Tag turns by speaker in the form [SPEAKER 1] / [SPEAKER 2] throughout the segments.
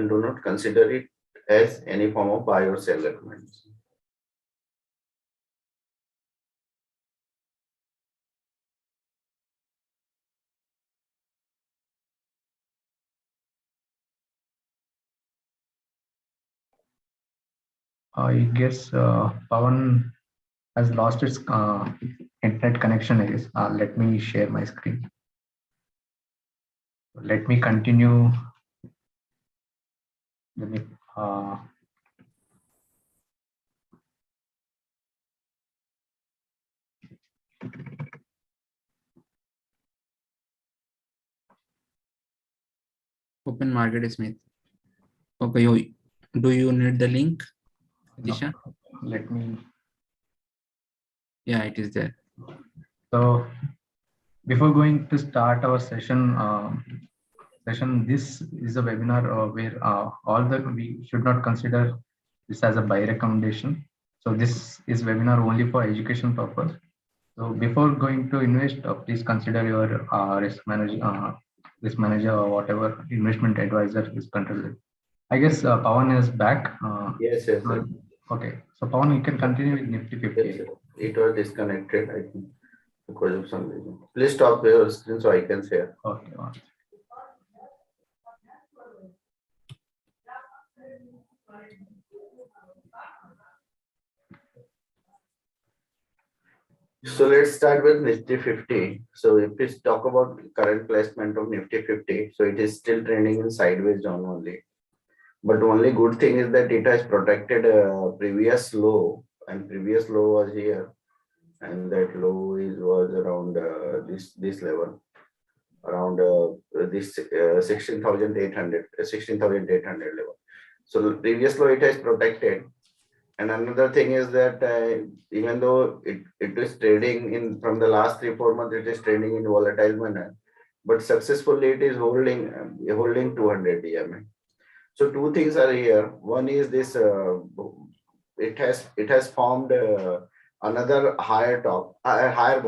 [SPEAKER 1] and do not consider it as any form of buy or sell recommendation.
[SPEAKER 2] I guess Pawan has lost its internet connection, I guess. Let me share my screen. Let me continue. Let me
[SPEAKER 3] Open Market Smith. Okay, do you need the link, Disha?
[SPEAKER 2] Let me.
[SPEAKER 3] Yeah, it is there.
[SPEAKER 2] So before going to start our session, this is a webinar where we should not consider this as a buy recommendation. So this is webinar only for education purpose. So before going to invest, please consider your risk manager or whatever investment advisor is controlling. I guess Pawan is back.
[SPEAKER 1] Yes.
[SPEAKER 2] Okay, so Pawan, you can continue with Nifty 50.
[SPEAKER 1] Yes, it was disconnected, I think, because of some reason. Please stop your screen so I can share.
[SPEAKER 2] Okay.
[SPEAKER 1] So let's start with Nifty 50. So if we talk about current placement of Nifty 50, so it is still trending in sideways down only. But only good thing is that it has protected a previous low, and previous low was here, and that low was around this level, around this 16,800 level. So the previous low it has protected. And another thing is that even though it is trading in from the last 3-4 months, it is trading in volatile manner, but successfully it is holding 200 DMA. So two things are here. One is this: it has formed another higher bottom. Higher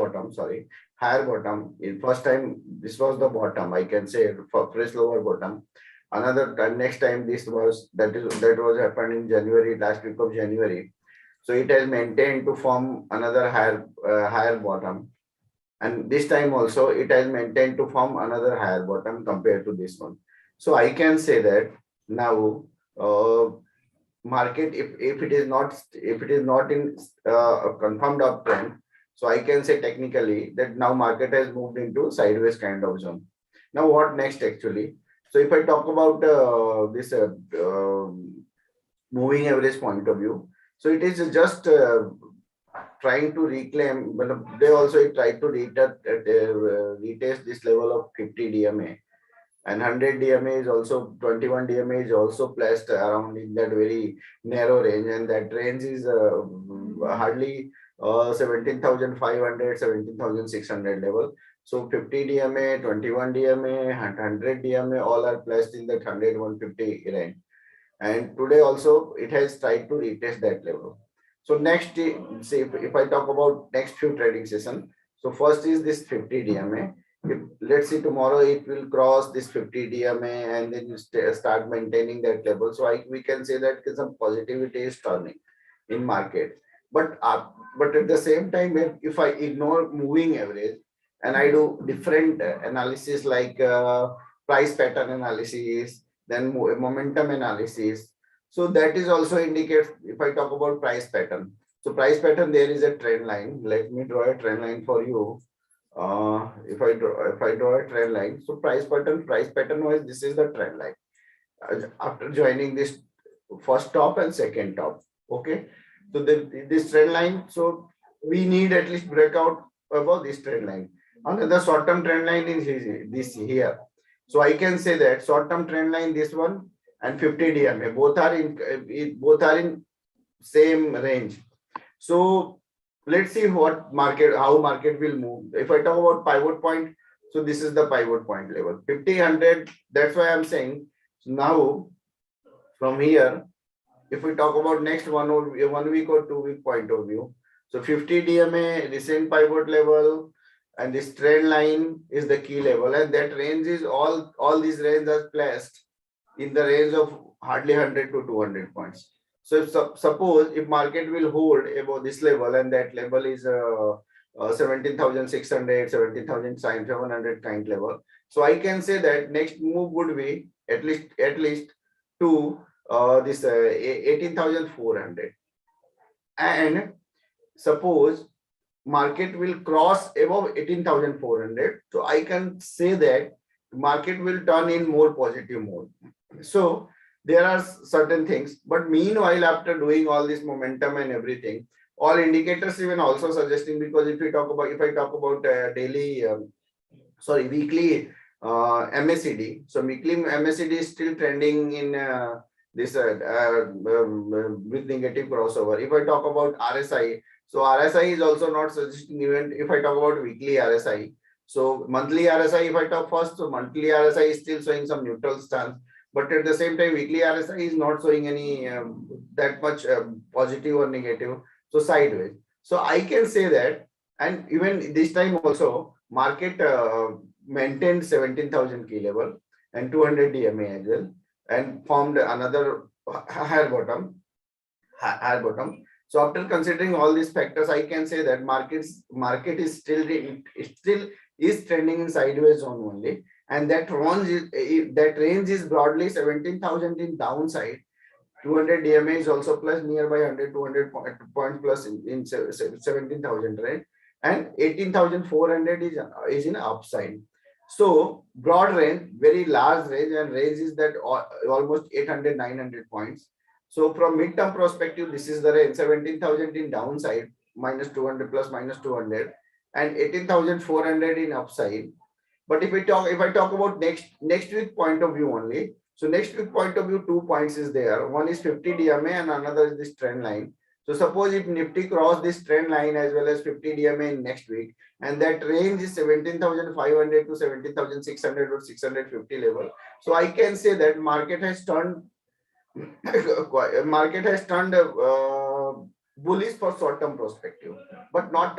[SPEAKER 1] bottom. In first time, this was the bottom. I can say for fresh lower bottom. Another time, next time that was happened in January, last week of January. So it has maintained to form another higher bottom, and this time also it has maintained to form another higher bottom compared to this one. So I can say that now market, if it is not in a confirmed uptrend, so I can say technically that now market has moved into sideways kind of zone. Now what next actually? So if I talk about this moving average point of view, so it is just trying to reclaim, but they also try to retest this level of 50 DMA, and 100 DMA is also 21 DMA is also placed around in that very narrow range, and that range is hardly 17,500, 17,600 level. So 50 DMA, 21 DMA, 100 DMA, all are placed in that 100, 150 range. And today also it has tried to retest that level. So next, say if I talk about next few trading session, so first is this 50 DMA. Let's see, tomorrow it will cross this 50 DMA and then start maintaining that level. So we can say that some positivity is turning in market. But at the same time, if I ignore moving average and I do different analysis like price pattern analysis, then momentum analysis, so that is also indicates, if I talk about price pattern. So price pattern, there is a trend line. Let me draw a trend line for you. If I draw a trend line, so price pattern wise, this is the trend line after joining this first top and second top. Okay, so this trend line, so we need at least breakout above this trend line. Another short-term trend line is this here. So I can say that short-term trend line, this one and 50 DMA, both are in same range. So let's see how market will move. If I talk about pivot point, so this is the pivot point level 50, 100. That's why I'm saying now from here, if we talk about next 1 week or 2 week point of view, so 50 DMA recent pivot level, and this trend line is the key level, and that range is all these ranges are placed in the range of hardly 100 to 200 points. So if suppose if market will hold above this level, and that level is 17,600, 17,700 kind level. So I can say that next move would be at least to this 18,400. And suppose market will cross above 18,400, so I can say that market will turn in more positive mode. So there are certain things, but meanwhile, after doing all this momentum and everything, all indicators even also suggesting, because if I talk about daily weekly MACD. So weekly MACD is still trending in this with negative crossover. If I talk about RSI, so RSI is also not suggesting, even if I talk about weekly RSI. So monthly RSI, if I talk first, so monthly RSI is still showing some neutral stance, but at the same time, weekly RSI is not showing any that much positive or negative, so sideways. So I can say that, and even this time also, market maintained 17,000 key level and 200 DMA as well, and formed another higher bottom. So after considering all these factors, I can say that market is still is trending in sideways zone only, and that range is broadly 17,000 in downside. 200 DMA is also plus nearby 100 200 points plus in 17,000, right? And 18,400 is in upside. So broad range, very large range, and range is that almost 800 900 points. So from midterm perspective, this is the range, 17,000 in downside, minus 200 plus minus 200, and 18,400 in upside. But if I talk about next week point of view only, so next week point of view, 2 points is there. One is 50 DMA and another is this trend line. So suppose if Nifty cross this trend line as well as 50 DMA in next week, and that range is 17,500 to 17,600 or 650 level. So I can say that market has turned bullish for short-term perspective, but not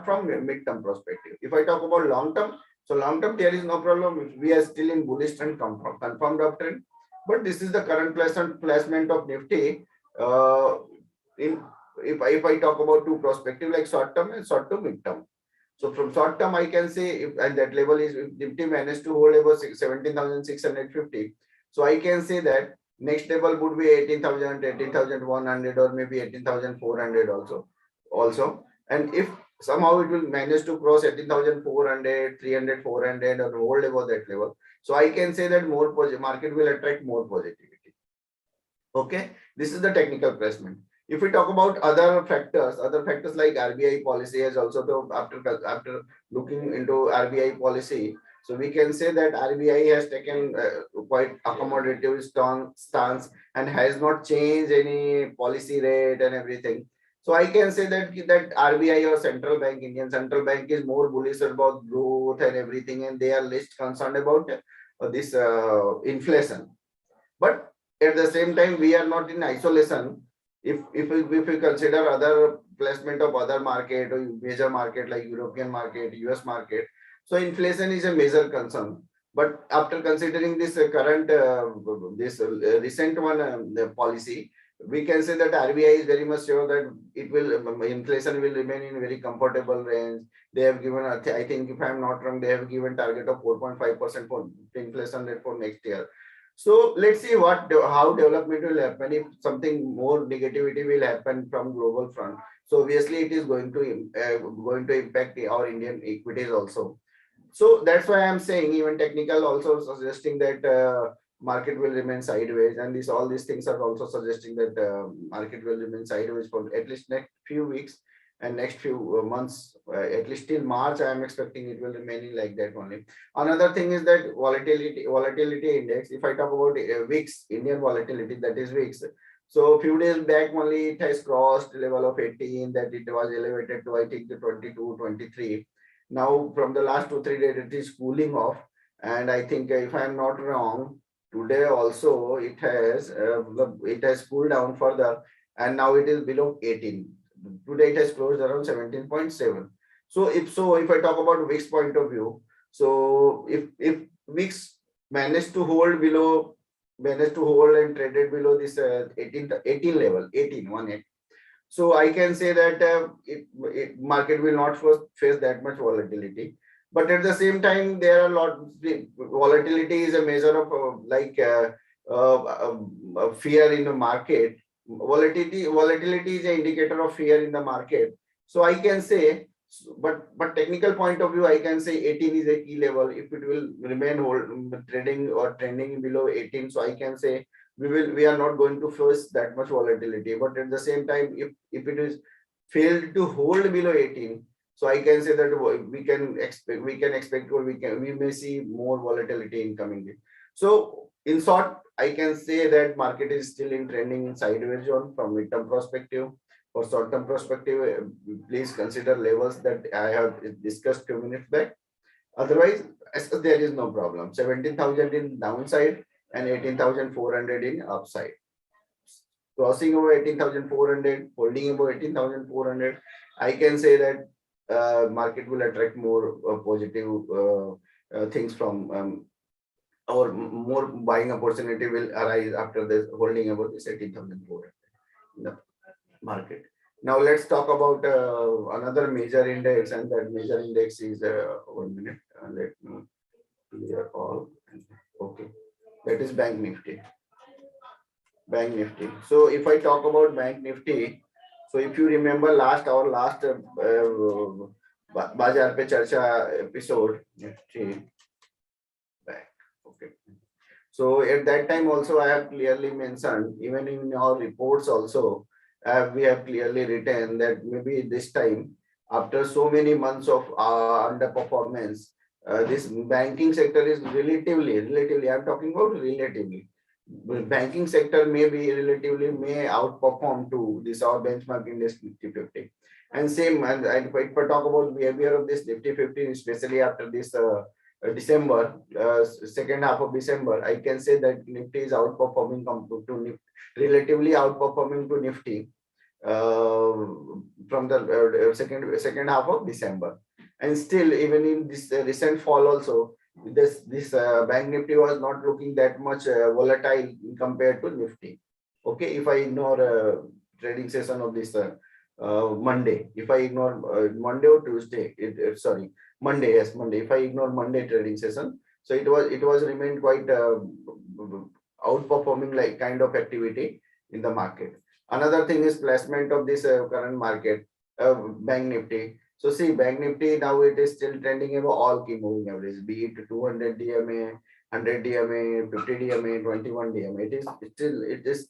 [SPEAKER 1] from mid-term perspective. If I talk about long-term, so long-term there is no problem. We are still in bullish trend, confirmed uptrend. But this is the current placement of Nifty. If I talk about two perspective, like short-term and short-term mid-term. So from short-term, I can say and that level is, if Nifty managed to hold about 17,650. So I can say that next level would be 18,000, 18,100, or maybe 18,400 also. And if somehow it will manage to cross 18,400, 300, 400, or hold above that level, so I can say that market will attract more positivity. Okay, this is the technical placement. If we talk about other factors like RBI policy has also, after looking into RBI policy, so we can say that RBI has taken quite accommodative stance and has not changed any policy rate and everything. So I can say that RBI or central bank, Indian central bank, is more bullish about growth and everything, and they are less concerned about this inflation. But at the same time, we are not in isolation. If we consider other placement of other market or major market like European market, US market, so inflation is a major concern. But after considering this current recent one the policy, we can say that RBI is very much sure that inflation will remain in very comfortable range. They have given, I think if I am not wrong, they have given target of 4.5% for inflation rate for next year. So let's see how development will happen. If something more negativity will happen from global front, so obviously it is going to impact our Indian equities also. So that's why I'm saying even technical also suggesting that market will remain sideways, and all these things are also suggesting that market will remain sideways for at least next few weeks and next few months, at least till March. I am expecting it will remain like that only. Another thing is that volatility index. If I talk about VIX, Indian volatility, that is VIX. So a few days back only it has crossed level of 18, that it was elevated to, I think, the 22, 23. Now from the last 2-3 days it is cooling off, and I think if I am not wrong, today also it has cooled down further, and now it is below 18. Today it has closed around 17.7. So if I talk about VIX point of view, so if VIX managed to hold below managed to hold and traded below this 18 level, 18. So I can say that market will not first face that much volatility. But at the same time, there are a lot. Volatility is a measure of fear in the market. Volatility is an indicator of fear in the market. So I can say, but technical point of view, I can say 18 is a key level. If it will remain trading or trending below 18, so I can say we are not going to face that much volatility. But at the same time, if it is failed to hold below 18, so I can say that we can expect or we may see more volatility in coming days. So in short, I can say that market is still in trending sideways zone from midterm perspective. For short-term perspective, please consider levels that I have discussed few minutes back. Otherwise, there is no problem. 17,000 in downside and 18,400 in upside. Crossing over 18,400, holding above 18,400, I can say that market will attract more positive things from or more buying opportunity will arise after this holding about this 18,400 in the market. Now let's talk about another major index, and that major index is 1 minute. Let me clear all. Okay, that is Bank Nifty. Bank Nifty. So if I talk about Bank Nifty, so if you remember our last Bazar Pe Charcha episode, Nifty back. Okay. So at that time also I have clearly mentioned, even in our reports also, we have clearly written that maybe this time, after so many months of underperformance, this banking sector is relatively, I'm talking about relatively, banking sector may outperform to this our benchmark index Nifty 50. And same, and if I talk about behavior of this Nifty 50, especially after this December, second half of December, I can say that Nifty is outperforming relatively outperforming to Nifty from the second half of December. And still, even in this recent fall also, this Bank Nifty was not looking that much volatile compared to Nifty. Okay, if I ignore trading session of this Monday, if I ignore Monday or Tuesday, sorry, Monday, yes, Monday. If I ignore Monday trading session, so it was remained quite outperforming like kind of activity in the market. Another thing is placement of this current market, Bank Nifty. So see, Bank Nifty now it is still trending above all key moving averages, be it 200 DMA, 100 DMA, 50 DMA, 21 DMA. It is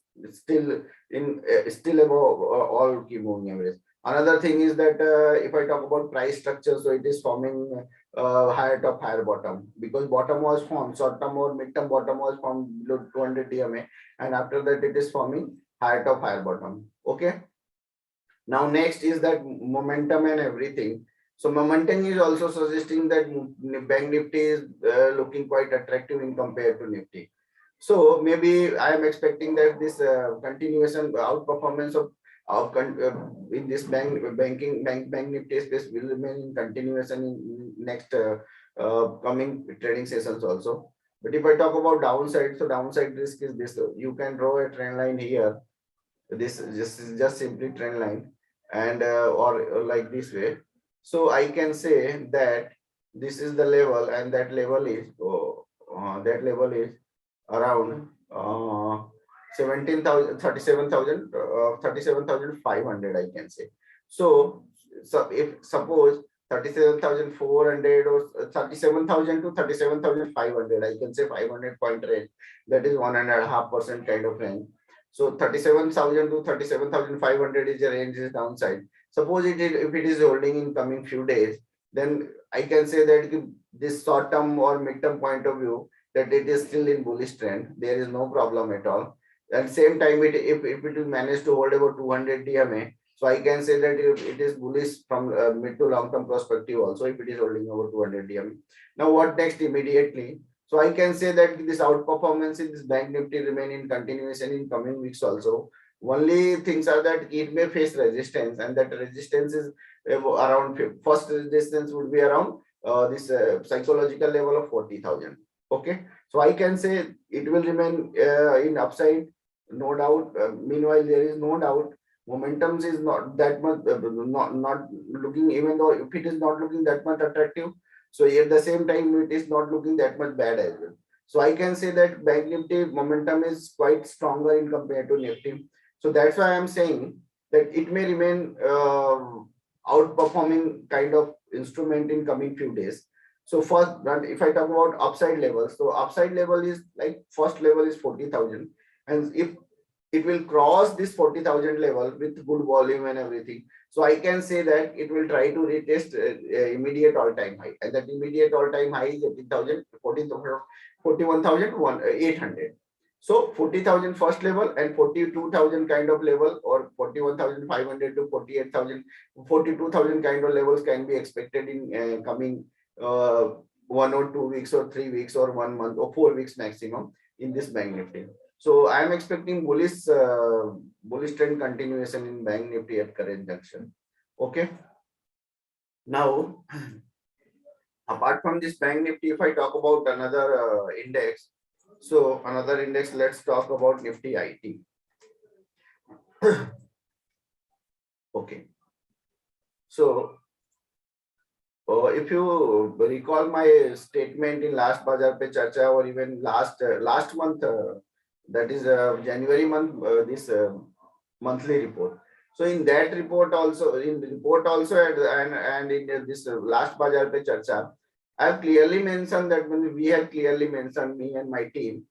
[SPEAKER 1] still above all key moving averages. Another thing is that if I talk about price structure, so it is forming higher top, higher bottom, because bottom was formed, short term or mid term bottom was formed below 200 DMA, and after that it is forming higher top, higher bottom. Okay. Now next is that momentum and everything. So momentum is also suggesting that Bank Nifty is looking quite attractive in compared to Nifty. So maybe I am expecting that this continuation outperformance of in this bank Nifty space will remain in continuation in next coming trading sessions also. But if I talk about downside, so downside risk is this. You can draw a trend line here. This is just simply trend line, and or like this way. So I can say that this is the level, and that level is around 37,500, I can say. So if suppose 37,400 or 37,000 to 37,500, I can say 500 point range, that is 1.5% kind of range. So 37,000 to 37,500 is the range is downside. Suppose if it is holding in coming few days, then I can say that this short term or mid term point of view, that it is still in bullish trend. There is no problem at all. At same time, if it will manage to hold about 200 DMA, so I can say that it is bullish from mid to long term perspective also, if it is holding over 200 DMA. Now what next immediately? So I can say that this outperformance in this Bank Nifty remain in continuation in coming weeks also. Only things are that it may face resistance, and that resistance is around, first resistance would be around this psychological level of 40,000. Okay, So I can say it will remain in upside, no doubt. Meanwhile, there is no doubt momentum is not that much, not looking, even though if it is not looking that much attractive, so at the same time it is not looking that much bad as well. So I can say that Bank Nifty momentum is quite stronger in compared to Nifty. So that's why I'm saying that it may remain outperforming kind of instrument in coming few days. So first, if I talk about upside levels, so upside level is like first level is 40,000, and if it will cross this 40,000 level with good volume and everything, so I can say that it will try to retest immediate all-time high, and that immediate all-time high is 18,000, 41,800. So 40,000 first level and 42,000 kind of level, or 41,500 to 48,000, 42,000 kind of levels can be expected in coming 1 or 2 weeks or 3 weeks or 1 month or 4 weeks maximum in this Bank Nifty. So I am expecting bullish trend continuation in Bank Nifty at current junction. Okay. Now, apart from this Bank Nifty, if I talk about another index, so another index, let's talk about Nifty IT. Okay. So if you recall my statement in last Bazar Pe Charcha, or even last month, that is January month, this monthly report. So in that report also, and in this last Bazar Pe Charcha, I have clearly mentioned that when we have clearly mentioned, me and my team,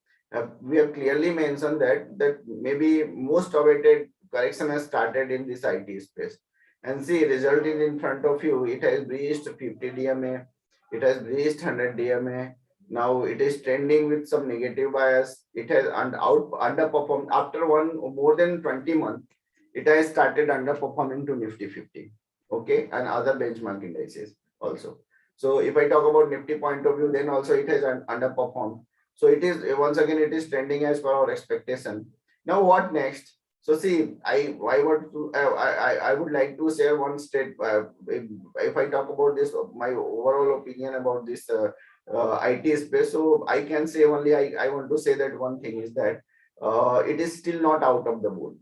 [SPEAKER 1] we have clearly mentioned that maybe most awaited correction has started in this IT space. And see, result is in front of you. It has breached 50 DMA, it has breached 100 DMA. Now it is trending with some negative bias. It has underperformed after more than 20 months. It has started underperforming to Nifty 50, okay, and other benchmark indices also. So if I talk about Nifty point of view, then also it has underperformed. So it is once again it is trending as per our expectation. Now what next? So see, I would like to share one state. If I talk about this, my overall opinion about this IT space. So I can say only I want to say that one thing is that it is still not out of the mood.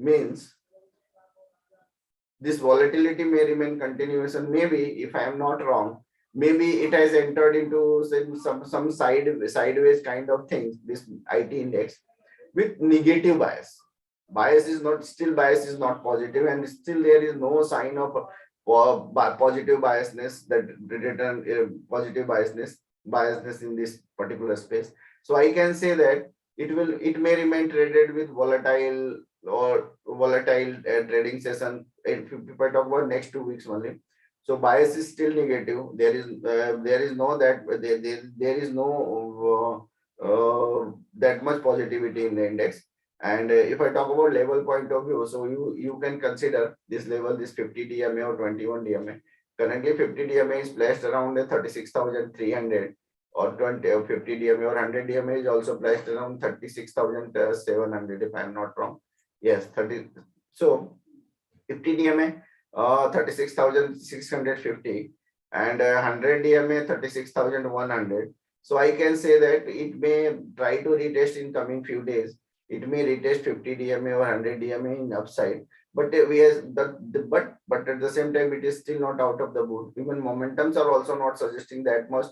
[SPEAKER 1] Means this volatility may remain continuous, and maybe, if I am not wrong, maybe it has entered into some sideways kind of things, this IT index, with negative bias. Bias is not positive, and still there is no sign of positive biasness, that return positive biasness in this particular space. So I can say that it may remain traded with volatile trading session. If I talk about next 2 weeks only, so bias is still negative. There is no that much positivity in the index. And if I talk about level point of view, so you can consider this level, this 50 DMA or 21 DMA. Currently 50 DMA is placed around 36,300, or 20 or 50 DMA or 100 DMA is also placed around 36,700, if I am not wrong. Yes, 30. So 50 DMA 36,650, and 100 DMA 36,100. So I can say that it may try to retest in coming few days. It may retest 50 DMA or 100 DMA in upside, but but at the same time it is still not out of the mood. Even momentums are also not suggesting that much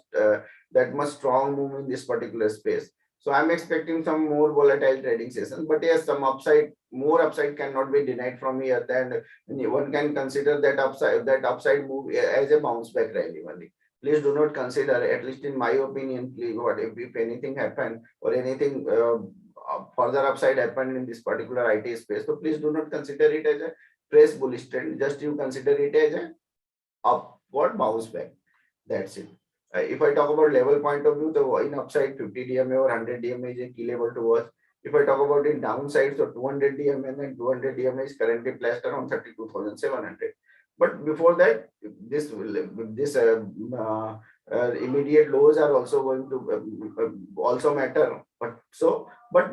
[SPEAKER 1] strong move in this particular space. So I'm expecting some more volatile trading sessions, but yes, more upside cannot be denied from here. Then one can consider that upside move as a bounce back rally only. Please do not consider, at least in my opinion, please, what if anything happened or anything further upside happened in this particular IT space, so please do not consider it as a fresh bullish trend. Just you consider it as a upward bounce back. That's it. If I talk about level point of view, the in upside 50 DMA or 100 DMA is a key level to watch. If I talk about in downside, so 200 DMA and 200 DMA is currently placed around 32,700. But before that, this immediate lows are also going to also matter. But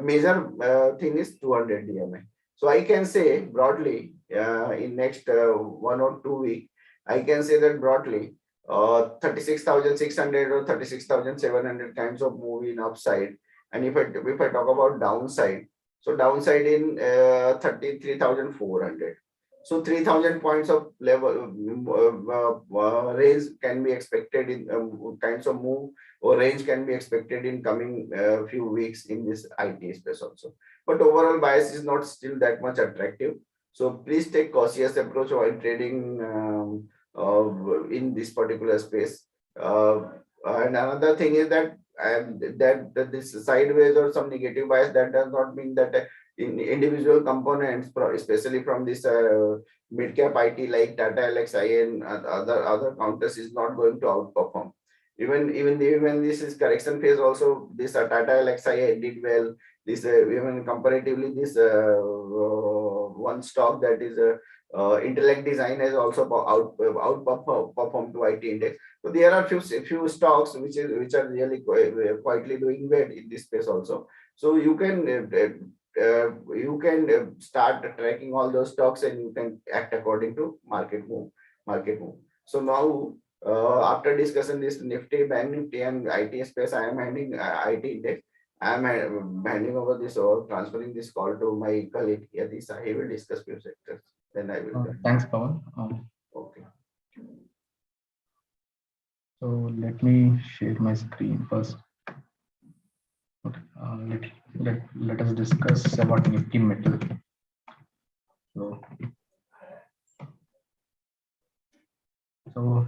[SPEAKER 1] major thing is 200 DMA. So I can say broadly in next 1 or 2 weeks, I can say that broadly 36,600 or 36,700 kinds of move in upside. And if I talk about downside, so downside in 33,400. So 3,000 points of level range can be expected in kinds of move, or range can be expected in coming few weeks in this IT space also. But overall bias is not still that much attractive. So please take cautious approach while trading in this particular space. And another thing is that that this sideways or some negative bias, that does not mean that in individual components, especially from this mid-cap IT like Tata, LXI and other counters, is not going to outperform. Even this is correction phase also, this Tata, LXI did well. This even comparatively, this one stock, that is Intellect Design, has also outperformed to IT index. So there are few stocks which are really quietly doing well in this space also. So you can start tracking all those stocks, and you can act according to market move. So now after discussing this Nifty, Bank Nifty and IT space, I am handing IT index. I am handing over this, or transferring this call to my colleague Yadisa. He will discuss few sectors. Then I will.
[SPEAKER 2] Thanks, Pawan.
[SPEAKER 1] Okay.
[SPEAKER 2] So let me share my screen first. Okay. Let us discuss about Nifty Metal. So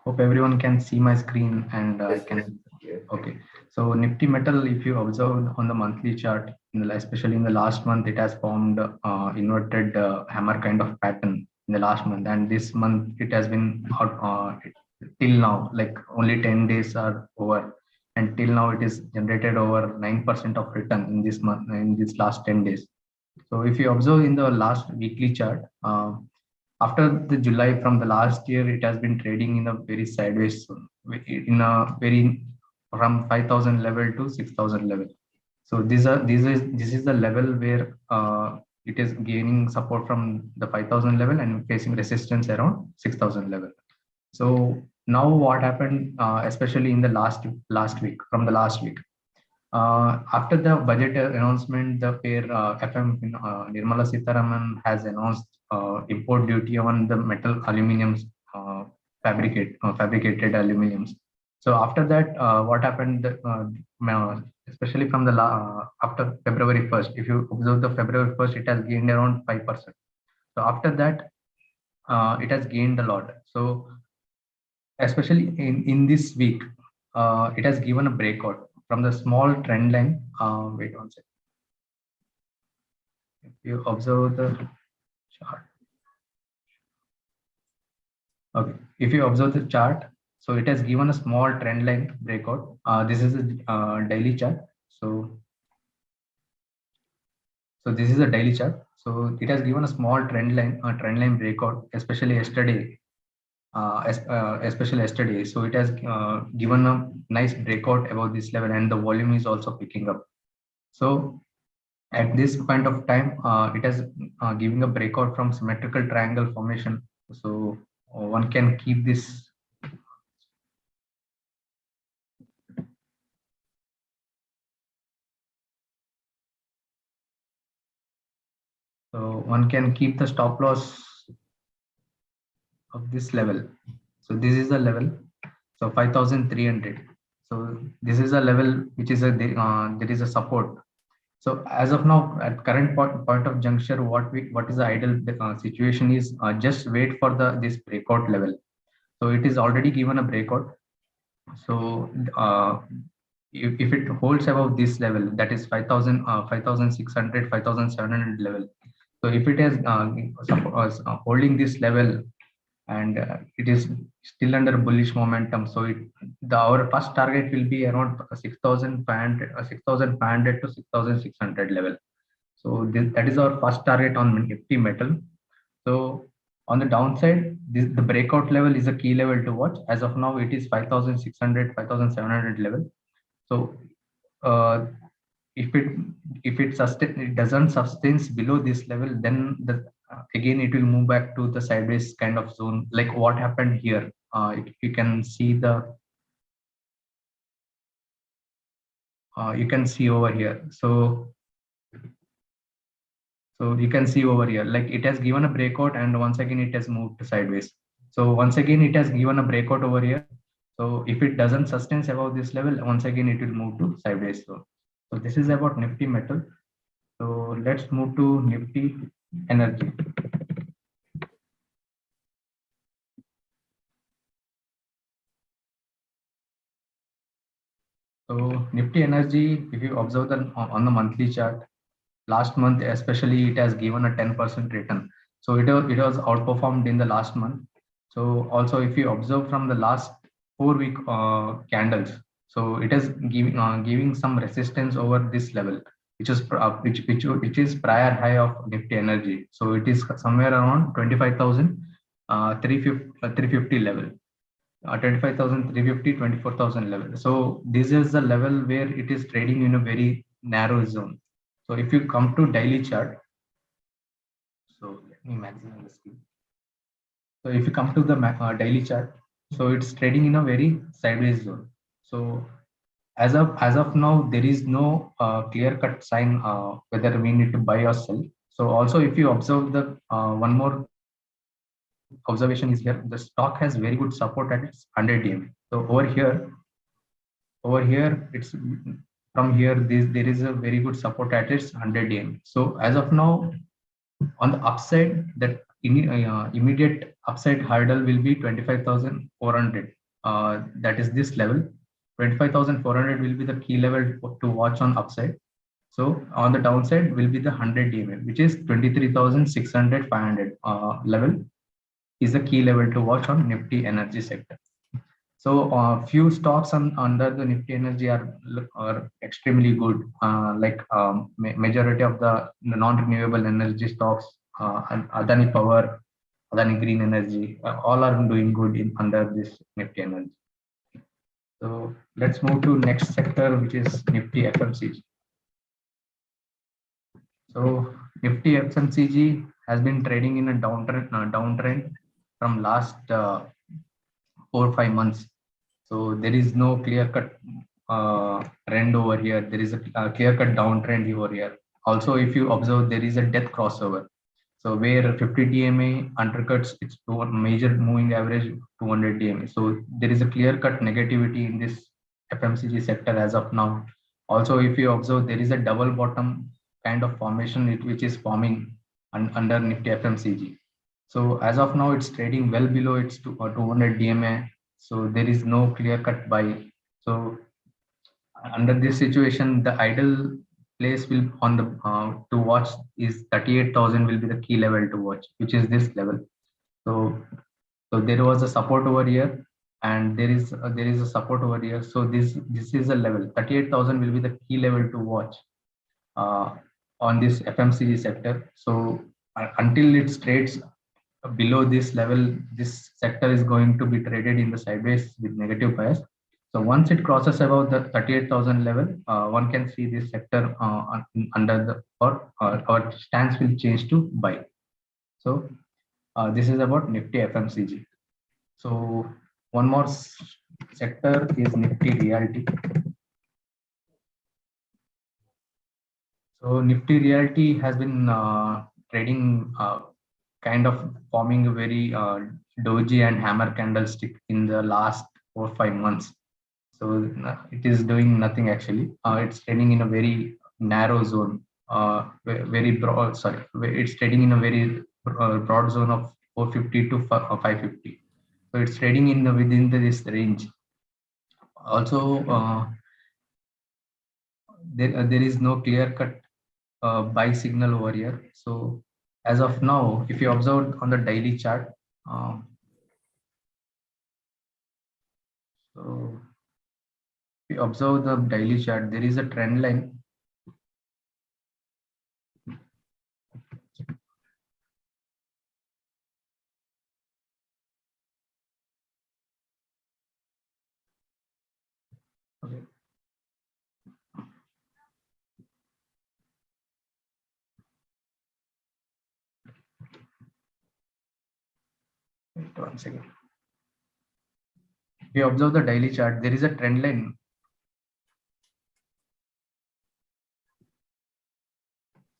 [SPEAKER 2] hope everyone can see my screen, and I can.
[SPEAKER 1] Yes.
[SPEAKER 2] Okay. So Nifty Metal, if you observe on the monthly chart, especially in the last month, it has formed inverted hammer kind of pattern in the last month, and this month it has been out till now, like only 10 days are over, and till now it is generated over 9% of return in this month, in this last 10 days. So if you observe in the last weekly chart, after the July from the last year, it has been trading in a very sideways, in a very from 5,000 level to 6,000 level. So this is the level where it is gaining support from the 5,000 level and facing resistance around 6,000 level. So now what happened, especially in the last week, from the last week, after the budget announcement, the pair Nirmala Sitharaman has announced import duty on the metal aluminiums, fabricated aluminiums. So after that, what happened? Especially from the after February 1st, if you observe the February 1st, it has gained around 5%. So after that, it has gained a lot. So especially in this week, it has given a breakout from the small trend line. Wait one second. If you observe the chart, okay. If you observe the chart, so it has given a small trend line breakout. This is a daily chart. So this is a daily chart. So it has given a small trend line breakout, especially yesterday. Especially yesterday. So it has given a nice breakout above this level, and the volume is also picking up. So at this point of time, it has giving a breakout from symmetrical triangle formation. So one can keep this. So one can keep the stop loss of this level. So this is the level. So 5,300. So this is a level which is there is a support. So as of now, at current point of juncture, what is the ideal situation is just wait for this breakout level. So it is already given a breakout. So if it holds above this level, that is 5,000, 5,600, 5,700 level. So if it is holding this level, and it is still under bullish momentum, so our first target will be around 6,500 to 6,600 level. So that is our first target on Nifty Metal. So on the downside, the breakout level is a key level to watch. As of now, it is 5,600, 5,700 level. So if it doesn't sustains below this level, then again it will move back to the sideways kind of zone, like what happened here. you can see the you can see over here. So you can see over here, like it has given a breakout and once again it has moved sideways. So once again it has given a breakout over here. So if it doesn't sustain above this level, once again it will move to sideways. So this is about Nifty metal. So let's move to Nifty energy. So Nifty energy, if you observe on the monthly chart, last month especially it has given a 10% return. So it was outperformed in the last month. So also if you observe from the last 4-week candles, so it is giving some resistance over this level, which is which is prior high of Nifty energy. So it is somewhere around 25,350 level. 25,350, 24,000 level. So this is the level where it is trading in a very narrow zone. So if you come to daily chart, so let me maximize the screen. So if you come to the daily chart, so it's trading in a very sideways zone. So as of now, there is no clear cut sign whether we need to buy or sell. So also if you observe the one more observation is here, the stock has very good support at its 100 DM. So over here it's from here there is a very good support at its 100 DM. So as of now, on the upside, that immediate upside hurdle will be 25,400. That is this level. 25,400 will be the key level to watch on upside. So on the downside will be the 100 DMA, which is 23,600, 500 level is the key level to watch on Nifty energy sector. So few stocks under the Nifty energy are extremely good. Majority of the non-renewable energy stocks, and Adani Power, Adani Green Energy, all are doing good under this Nifty energy. So let's move to next sector, which is Nifty FMCG. So Nifty FMCG has been trading in a downtrend from last 4 or 5 months. So there is no clear-cut trend over here. There is a clear-cut downtrend over here. Also, if you observe, there is a death crossover. So where 50 DMA undercuts its major moving average 200 DMA. So there is a clear-cut negativity in this FMCG sector as of now. Also, if you observe, there is a double bottom kind of formation which is forming under Nifty FMCG. So as of now, it's trading well below its 200 DMA. So there is no clear cut buy. So under this situation, the ideal place will on the to watch is 38,000 will be the key level to watch, which is this level. So there was a support over here, and there is a support over here. So this is a level. 38,000 will be the key level to watch on this FMCG sector. So until it trades below this level, this sector is going to be traded in the sideways with negative bias. So once it crosses about the 38,000 level, one can see this sector under the our stance will change to buy. So this is about Nifty FMCG. So one more sector is Nifty Realty. So Nifty Realty has been trading kind of forming a very doji and hammer candlestick in the last 4 or 5 months. So it is doing nothing actually. It's trading in a very narrow zone, very broad. Sorry, it's trading in a very broad zone of 450 to 550. So it's trading in within this range. Also, there is no clear cut buy signal over here. So as of now, if you observe on the daily chart, so if you observe the daily chart, there is a trend line. Okay. Wait 1 second. if you observe the daily chart, there is a trend line.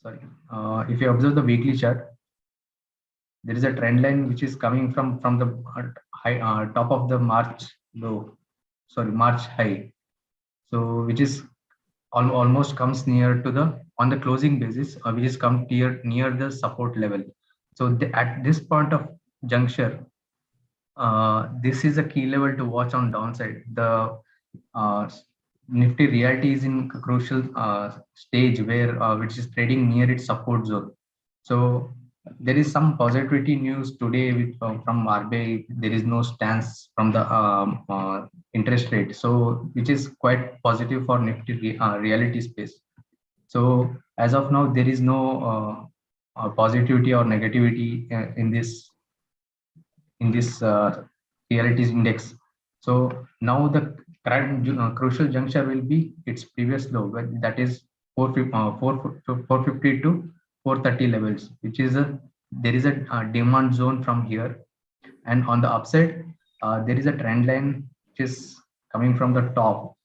[SPEAKER 2] Sorry, if you observe the weekly chart, there is a trend line which is coming from the high top of the March low, sorry, March high. So which is almost comes near to the on the closing basis, which is come near the support level. So at this point of juncture, this is a key level to watch on downside. The Nifty Realty is in a crucial stage where which is trading near its support zone. So there is some positivity news today with, from RBI. There is no stance from the interest rate, so which is quite positive for Nifty reality space. So as of now, there is no positivity or negativity in this realities index. So now the current crucial juncture will be its previous low, that is 450 to 430 levels, which is there is a demand zone from here, and on the upside there is a trend line which is coming from the top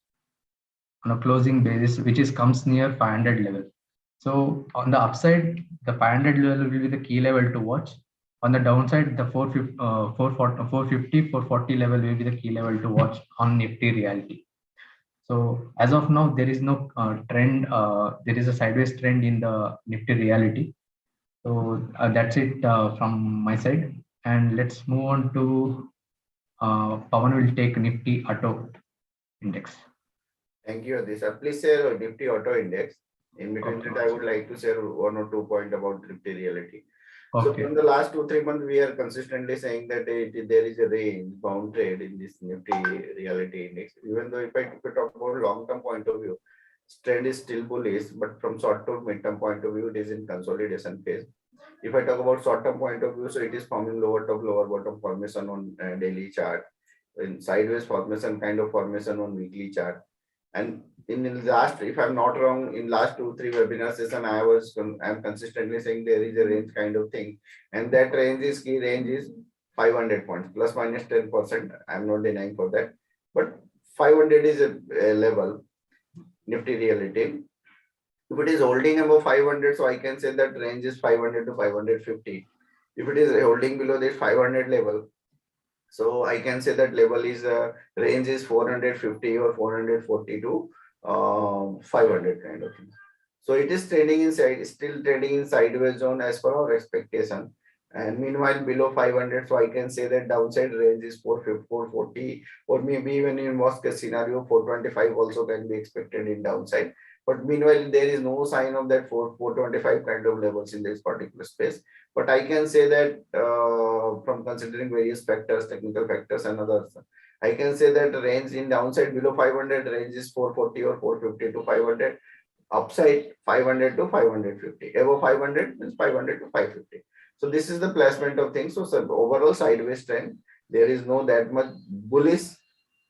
[SPEAKER 2] on a closing basis, which is comes near 500 level. So on the upside, the 500 level will be the key level to watch. On the downside, the 450, 440 level will be the key level to watch on Nifty Realty. So as of now, there is no trend. There is a sideways trend in the Nifty Realty. So that's it from my side. And let's move on to Pawan will take Nifty Auto Index.
[SPEAKER 1] Thank you, Adisa. Please share Nifty Auto Index. In between that, I would like to share 1 or 2 points about Nifty Realty. So
[SPEAKER 2] Okay.
[SPEAKER 1] in the last 2-3 months, we are consistently saying that there is a range bound trade in this Nifty Realty Index. Even though if I talk about long-term point of view, trend is still bullish, but from short-term mid-term point of view, it is in consolidation phase. If I talk about short-term point of view, so it is forming lower top, lower bottom formation on daily chart, in sideways formation, kind of formation on weekly chart. And in the last, if I'm not wrong, in last 2-3 webinar session, I'm consistently saying there is a range kind of thing, and that range is key range is 500 points plus minus 10%. I'm not denying for that, but 500 is a level Nifty Realty. If it is holding above 500, so I can say that range is 500 to 550. If it is holding below this 500 level, so I can say that level is range is 450 or 440 to 500 kind of thing. So it is trading inside, still trading in sideways zone as per our expectation. And meanwhile, below 500, so I can say that downside range is 450, 440, or maybe even in worst case scenario, 425 also can be expected in downside. But meanwhile, there is no sign of that 425 kind of levels in this particular space. But I can say that from considering various factors, technical factors and others, I can say that range in downside below 500 range is 440 or 450 to 500. Upside 500 to 550. Above 500 means 500 to 550. So this is the placement of things. So overall sideways trend, there is no that much bullish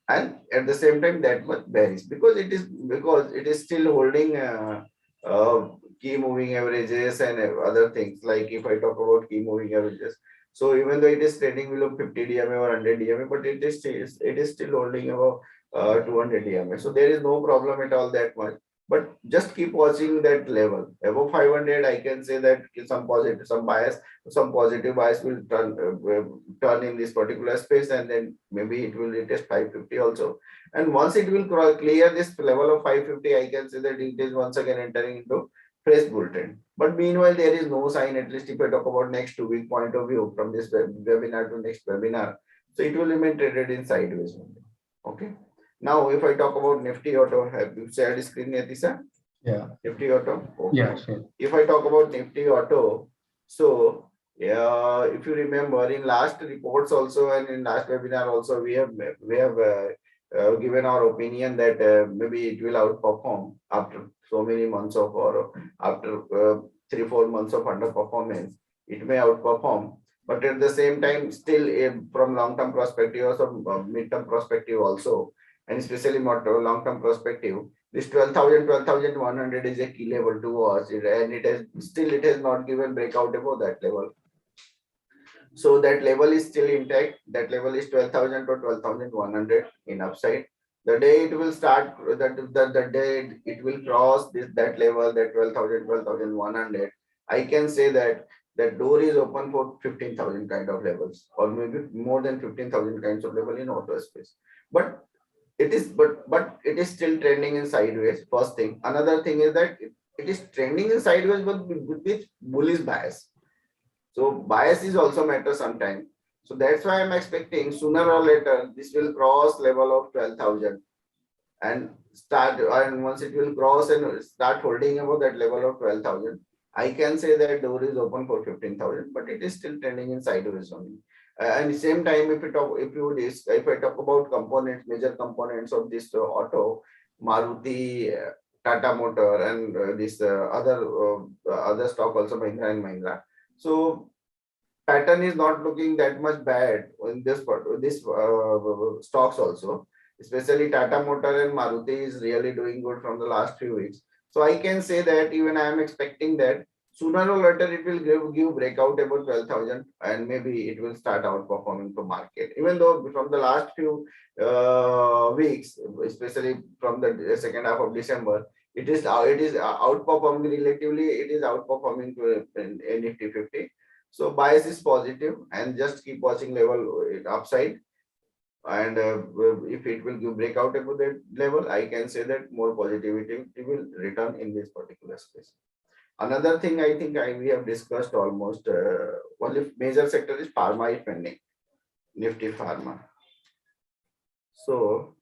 [SPEAKER 1] and at the same time that much bearish, because it is still holding key moving averages and other things. Like if I talk about key moving averages, so even though it is trading below 50 DMA or 100 DMA, but it is still holding above 200 DMA. So there is no problem at all that much. But just keep watching that level above 500. I can say that some positive bias will turn in this particular space, and then maybe it will retest 550 also. And once it will clear this level of 550, I can say that it is once again entering into fresh bull trend. But meanwhile, there is no sign, at least if I talk about next 2-week point of view from this webinar to next webinar. So it will remain traded in sideways. Okay. Now, if I talk about Nifty Auto, have you shared screen, Yatisa?
[SPEAKER 2] Yeah.
[SPEAKER 1] Nifty Auto? Okay.
[SPEAKER 2] Yeah, sure.
[SPEAKER 1] If I talk about Nifty Auto, so if you remember in last reports also and in last webinar also, we have given our opinion that maybe it will outperform after so many months of, or after 3-4 months of underperformance, it may outperform. But at the same time, still from long-term perspective or some mid-term perspective also, and especially more long-term perspective, this 12,100 is a key level to watch, and it has not given breakout above that level. So that level is still intact. That level is 12,000 to 12,100 in upside. The day it will start, the day it will cross that level, that 12,000, 12,100, I can say that that door is open for 15,000 kind of levels, or maybe more than 15,000 kinds of level in auto space. But it is still trending in sideways. First thing. Another thing is that it is trending in sideways, but with bullish bias. So bias is also matter sometime. So that's why I'm expecting sooner or later this will cross level of 12,000 and start, and once it will cross and start holding above that level of 12,000, I can say that door is open for 15,000, but it is still trending in sideways only. And same time, if I talk about components, major components of this auto, Maruti, Tata Motor, and this other stock also, Mahindra and Mahindra. So pattern is not looking that much bad in this stocks also, especially Tata Motor and Maruti is really doing good from the last few weeks. So I can say that even I am expecting that sooner or later it will give breakout about 12,000, and maybe it will start outperforming the market. Even though from the last few weeks, especially from the second half of December, it is outperforming relatively. It is outperforming to Nifty 50. So bias is positive, and just keep watching level upside. And if it will give breakout above that level, I can say that more positivity will return in this particular space. Another thing I think we have discussed almost, only major sector is pharma is pending, Nifty Pharma. So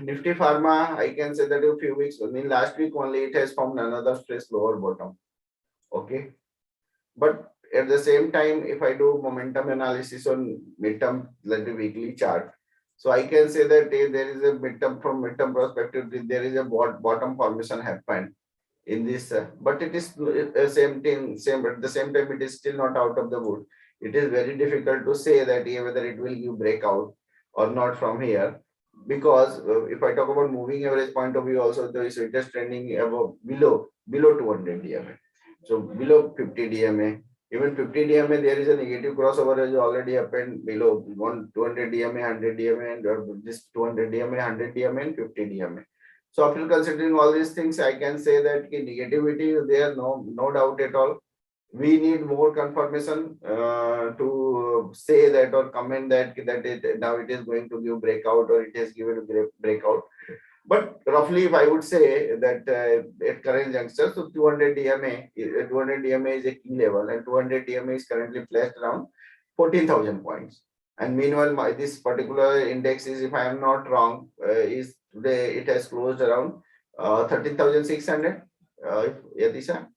[SPEAKER 1] Nifty Pharma, I can say that a few weeks, I mean last week only it has formed another fresh lower bottom. Okay. But at the same time, if I do momentum analysis on midterm, like the weekly chart, so I can say that there is a midterm perspective, there is a bottom formation happened in this, but it is same thing, same, at the same time, it is still not out of the wood. It is very difficult to say that whether it will give breakout or not from here, because if I talk about moving average point of view, also there is it is trending above below 200 DMA. So below 50 DMA, even 50 DMA, there is a negative crossover has already happened below 200 DMA, 100 DMA, and this 200 DMA, 100 DMA, and 50 DMA. So after considering all these things, I can say that negativity is there, no doubt at all. We need more confirmation to say that or comment that now it is going to give breakout or it has given a breakout. But roughly, if I would say that at current juncture, so 200 DMA is a key level, and 200 DMA is currently placed around 14,000 points. And meanwhile, this particular index is, if I am not wrong, is today it has closed around 13,600. Yatisha,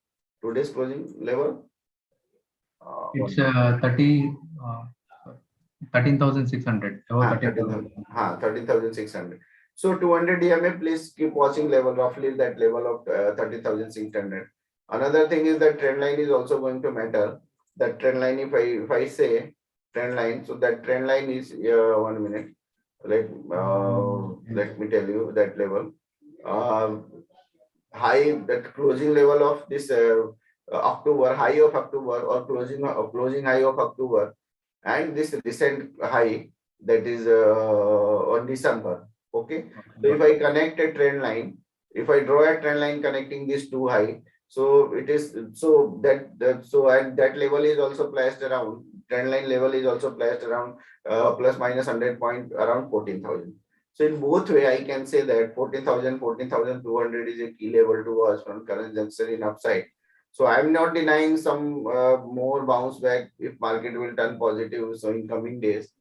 [SPEAKER 1] today's closing level.
[SPEAKER 2] It's 13,600.
[SPEAKER 1] 13,600. So 200 DMA, please keep watching level, roughly that level of 13,600. Another thing is that trend line is also going to matter. That trend line, if I say trend line, so that trend line is 1 minute. Let me tell you that level. High, that closing level of this October, high of October, or closing high of October, and this recent high, that is on December. Okay. So if I connect a trend line, if I draw a trend line connecting these two high, so it is, so and that level is also placed around, trend line level is also placed around plus minus 100 point around 14,000. So in both way, I can say that 14,000, 14,200 is a key level to us from current juncture in upside. So I'm not denying some more bounce back if market will turn positive. So in coming days,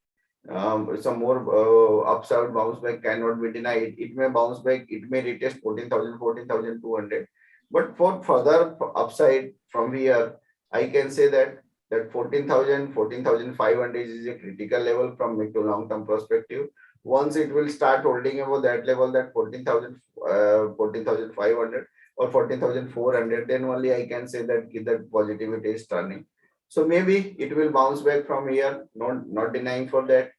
[SPEAKER 1] some more upside bounce back cannot be denied. It may bounce back, it may retest 14,000, 14,200. But for further upside from here, I can say that 14,000, 14,500 is a critical level from mid to long term perspective. Once it will start holding above that level, that 14,000, 14,500 or 14,400, then only I can say that that positivity is turning. So maybe it will bounce back from here, not denying for that.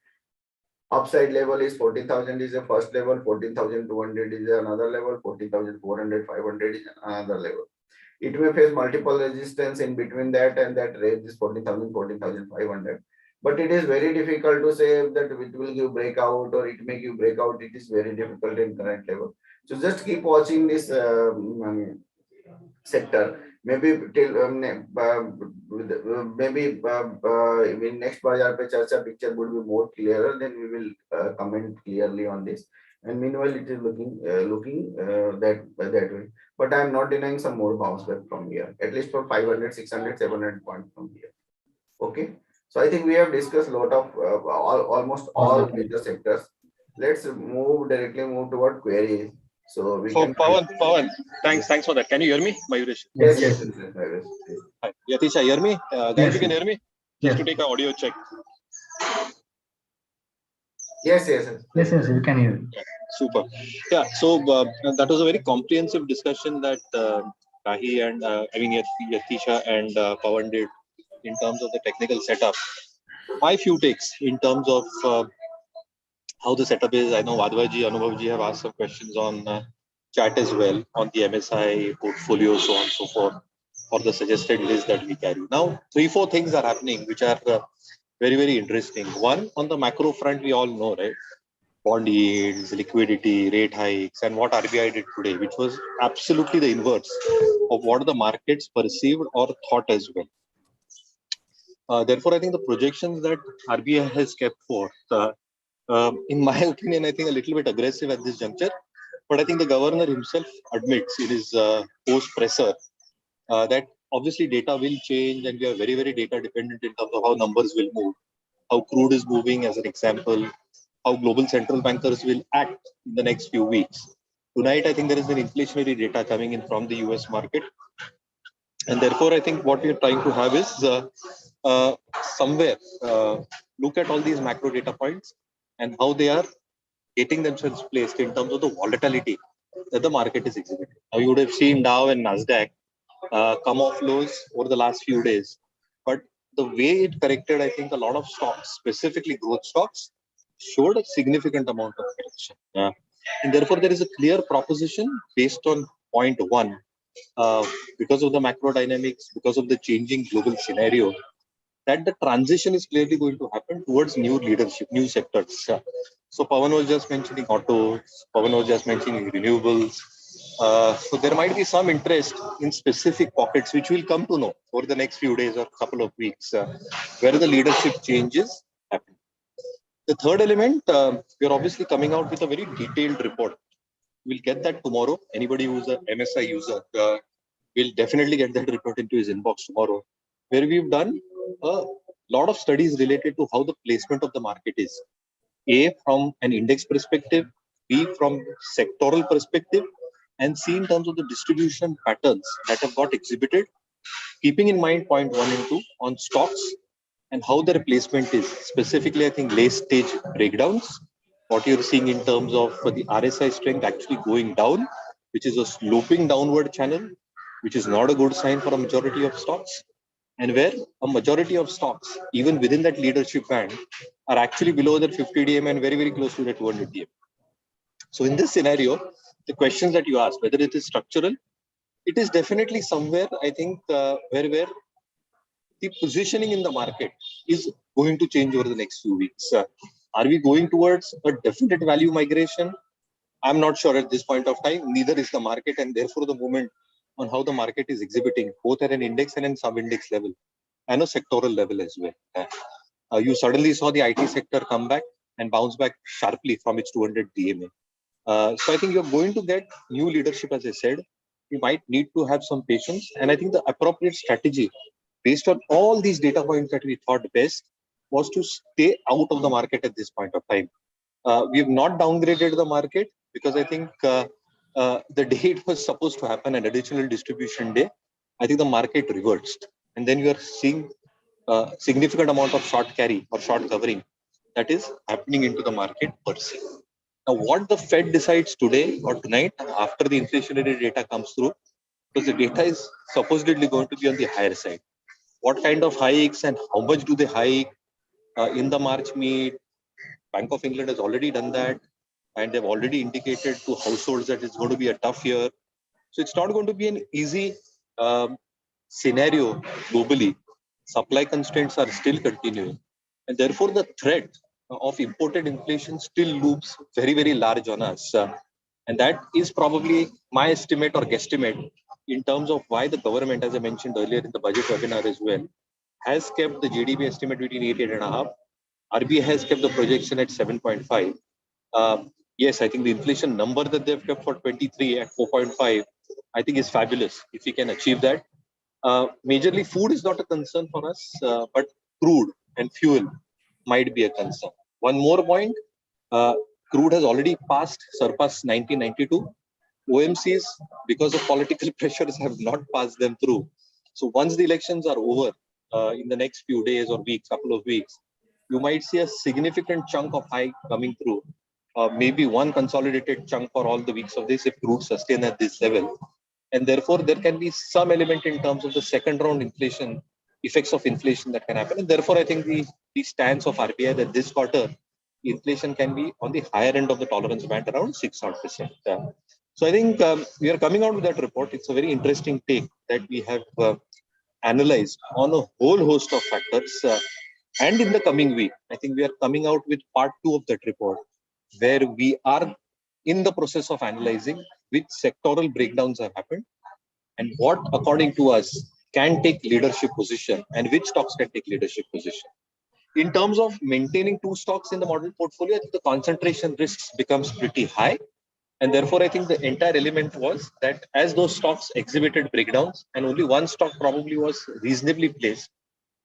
[SPEAKER 1] Upside level is 14,000 is the first level, 14,200 is another level, 14,400, 500 is another level. It may face multiple resistance in between that, and that range is 14,000, 14,500. But it is very difficult to say that it will give breakout or it may give breakout. It is very difficult in current level. So just keep watching this sector. Maybe till maybe in next Bazar Pe Charcha picture would be more clearer. Then we will comment clearly on this. And meanwhile, it is looking that way. But I am not denying some more bounce back from here, at least for 500, 600, 700 points from here. Okay. So I think we have discussed a lot of almost all major sectors. Let's move toward queries. So we
[SPEAKER 4] So
[SPEAKER 1] can.
[SPEAKER 4] Pawan, thanks for that. Can you hear me, Mayuresh?
[SPEAKER 1] Yes. Yes.
[SPEAKER 4] Hi. Yatisha, hear me? Guys, you can hear me? Just
[SPEAKER 2] Yes.
[SPEAKER 4] to take an audio check.
[SPEAKER 1] Yes.
[SPEAKER 2] Yes, we can hear you.
[SPEAKER 4] Super. Yeah, so that was a very comprehensive discussion that Rahi and Yatisha and Pawan did in terms of the technical setup. My few takes in terms of how the setup is. I know Vadvaji, Anubhavji have asked some questions on chat as well on the MSI portfolio, so on and so forth, or the suggested list that we carry. Now, 3-4 things are happening which are very, very interesting. One, on the macro front, we all know, right? Bond yields, liquidity, rate hikes, and what RBI did today, which was absolutely the inverse of what the markets perceived or thought as well. Therefore, I think the projections that RBI has kept forth, in my opinion, I think a little bit aggressive at this juncture. But I think the governor himself admits in his post-presser that obviously data will change and we are very, very data dependent in terms of how numbers will move, how crude is moving as an example, how global central bankers will act in the next few weeks. Tonight, I think there is an inflationary data coming in from the US market. And therefore, I think what we are trying to have is somewhere look at all these macro data points and how they are getting themselves placed in terms of the volatility that the market is exhibiting. Now, you would have seen Dow and Nasdaq come off lows over the last few days. But the way it corrected, I think a lot of stocks, specifically growth stocks, showed a significant amount of correction. And therefore, there is a clear proposition based on point one, because of the macro dynamics, because of the changing global scenario, that the transition is clearly going to happen towards new leadership, new sectors. So Pawan was just mentioning autos, Pawan was just mentioning renewables. So there might be some interest in specific pockets, which we'll come to know over the next few days or couple of weeks, where the leadership changes happen. The third element, we are obviously coming out with a very detailed report. We'll get that tomorrow. Anybody who's a MSI user will definitely get that report into his inbox tomorrow, where we've done a lot of studies related to how the placement of the market is. A, from an index perspective, B, from sectoral perspective, and C, in terms of the distribution patterns that have got exhibited, keeping in mind point 1 and 2 on stocks and how their placement is. Specifically, I think late stage breakdowns, what you're seeing in terms of the RSI strength actually going down, which is a sloping downward channel, which is not a good sign for a majority of stocks. And where a majority of stocks, even within that leadership band, are actually below their 50 DM and very, very close to the 200 DM. So in this scenario, the questions that you asked, whether it is structural, it is definitely somewhere, I think, where the positioning in the market is going to change over the next few weeks. Are we going towards a definite value migration? I'm not sure at this point of time. Neither is the market, and therefore the movement on how the market is exhibiting, both at an index and an sub-index level, and a sectoral level as well. You suddenly saw the IT sector come back and bounce back sharply from its 200 DMA. So I think you're going to get new leadership, as I said. You might need to have some patience, and I think the appropriate strategy, based on all these data points that we thought best, was to stay out of the market at this point of time. We have not downgraded the market because I think the day it was supposed to happen, an additional distribution day, I think the market reversed. And then you are seeing a significant amount of short carry or short covering that is happening into the market per se. Now, what the Fed decides today or tonight after the inflationary data comes through, because the data is supposedly going to be on the higher side. What kind of hikes and how much do they hike in the March meet? Bank of England has already done that, and they've already indicated to households that it's going to be a tough year. So it's not going to be an easy scenario globally, supply constraints are still continuing, and therefore the threat of imported inflation still looms very, very large on us. And that is probably my estimate or guesstimate in terms of why the government, as I mentioned earlier in the budget webinar as well, has kept the GDP estimate between 8.5. RBI has kept the projection at 7.5. Yes, I think the inflation number that they've kept for 23 at 4.5, I think is fabulous if we can achieve that. Majorly, food is not a concern for us, but crude and fuel might be a concern. One more point, crude has already surpassed 1992. OMCs, because of political pressures, have not passed them through. So once the elections are over, in the next few days or weeks, couple of weeks, you might see a significant chunk of hike coming through. Maybe one consolidated chunk for all the weeks of this if crude sustain at this level. And therefore, there can be some element in terms of the second round inflation, effects of inflation that can happen. And therefore, I think the stance of RBI that this quarter, inflation can be on the higher end of the tolerance band around 6%. So I think we are coming out with that report. It's a very interesting take that we have analyzed on a whole host of factors. And in the coming week, I think we are coming out with part 2 of that report, where we are in the process of analyzing which sectoral breakdowns have happened and what, according to us, can take leadership position and which stocks can take leadership position. In terms of maintaining 2 stocks in the model portfolio, I think the concentration risks becomes pretty high. And therefore, I think the entire element was that as those stocks exhibited breakdowns and only one stock probably was reasonably placed,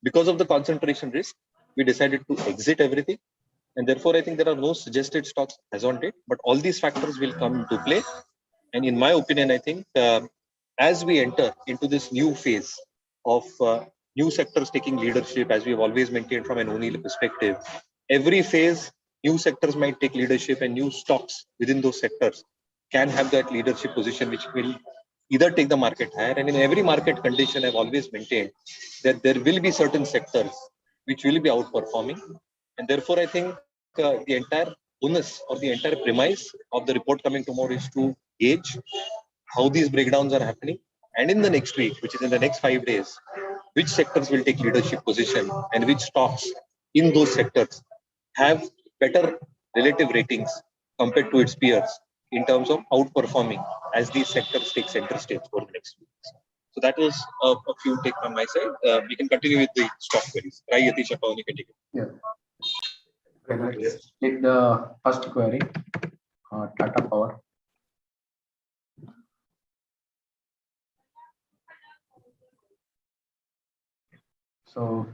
[SPEAKER 4] because of the concentration risk, we decided to exit everything. And therefore, I think there are no suggested stocks as on date, but all these factors will come into play. And in my opinion, I think as we enter into this new phase of new sectors taking leadership, as we've always maintained from an O'Neill perspective, every phase, new sectors might take leadership and new stocks within those sectors can have that leadership position, which will either take the market higher. And in every market condition, I've always maintained that there will be certain sectors which will be outperforming. And therefore, I think the entire bonus or the entire premise of the report coming tomorrow is to gauge how these breakdowns are happening. And in the next week, which is in the next 5 days, which sectors will take leadership position and which stocks in those sectors have better relative ratings compared to its peers in terms of outperforming as these sectors take center stage over the next few weeks. So that was a few take from my side. We can continue with the stock queries. Try Yatish Pawan, you can take it.
[SPEAKER 2] Yeah. Okay, let's take the first query, Tata Power. So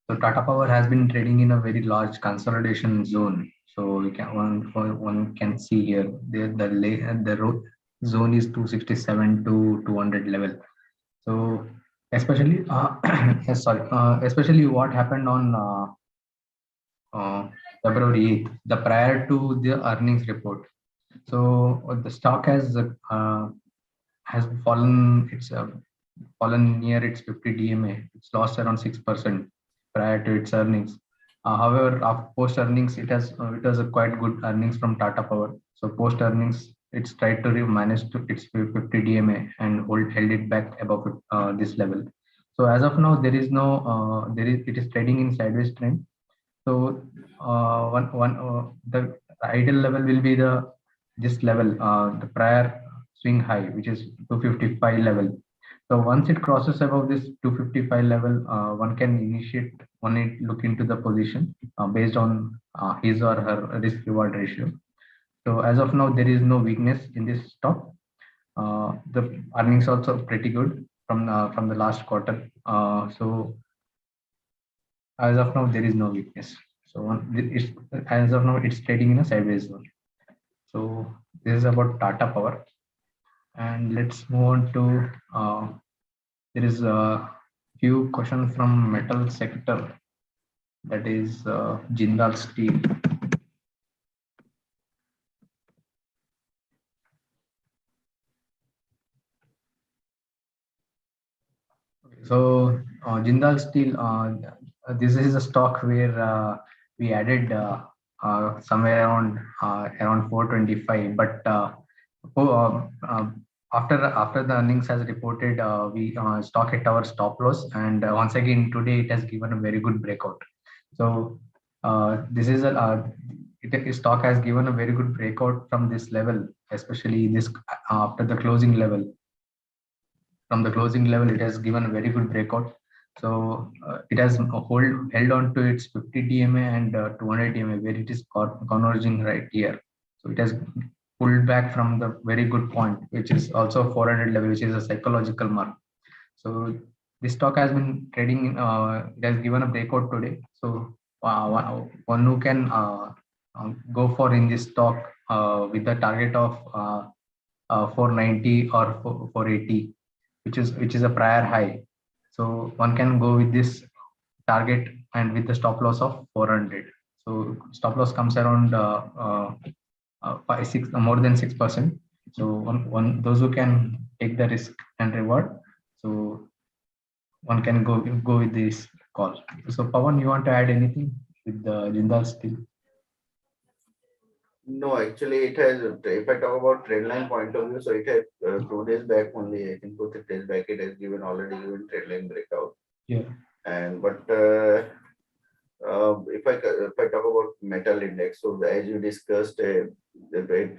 [SPEAKER 2] Tata Power has been trading in a very large consolidation zone. So we can one can see here the zone is 267 to 200 level. So especially especially what happened on February 8th, the prior to the earnings report. So the stock has fallen. It's fallen near its 50 DMA. It's lost around 6% prior to its earnings. However, after post earnings, it was a quite good earnings from Tata Power. So post earnings, it's tried to manage to its 50 DMA and held it back above this level. So as of now, there is no it is trading in sideways trend. So the ideal level will be this level, the prior swing high, which is 255 level. So once it crosses above this 255 level, one can look into the position based on his or her risk reward ratio. So as of now, there is no weakness in this stock. The earnings also pretty good from the last quarter. So as of now, there is no weakness. So as of now, it's trading in a sideways zone. So this is about Tata Power. And let's move on to there is a few questions from metal sector, that is Jindal Steel. So Jindal Steel, this is a stock where we added somewhere around 425, but Oh, after the earnings has reported, we stock hit our stop loss, and once again today it has given a very good breakout. So this is stock has given a very good breakout from this level, especially this after the closing level. From the closing level, it has given a very good breakout. So it has held on to its 50 DMA and 200 DMA, where it is converging right here. So it has pulled back from the very good point, which is also 400 level, which is a psychological mark. So this stock has been trading. It has given a breakout today. So one who can go for in this stock with the target of 490 or 480, which is a prior high. So one can go with this target and with the stop loss of 400. So stop loss comes around 6 more than 6%. So those who can take the risk and reward, so one can go with this call. So Pawan, you want to add anything with the Jindal still?
[SPEAKER 1] No, actually, it has. If I talk about trend line point of view, so it has 2 days back only. I think 2 3 days back, it has given already given trend line breakout.
[SPEAKER 2] Yeah.
[SPEAKER 1] And but if I talk about metal index, so as you discussed, the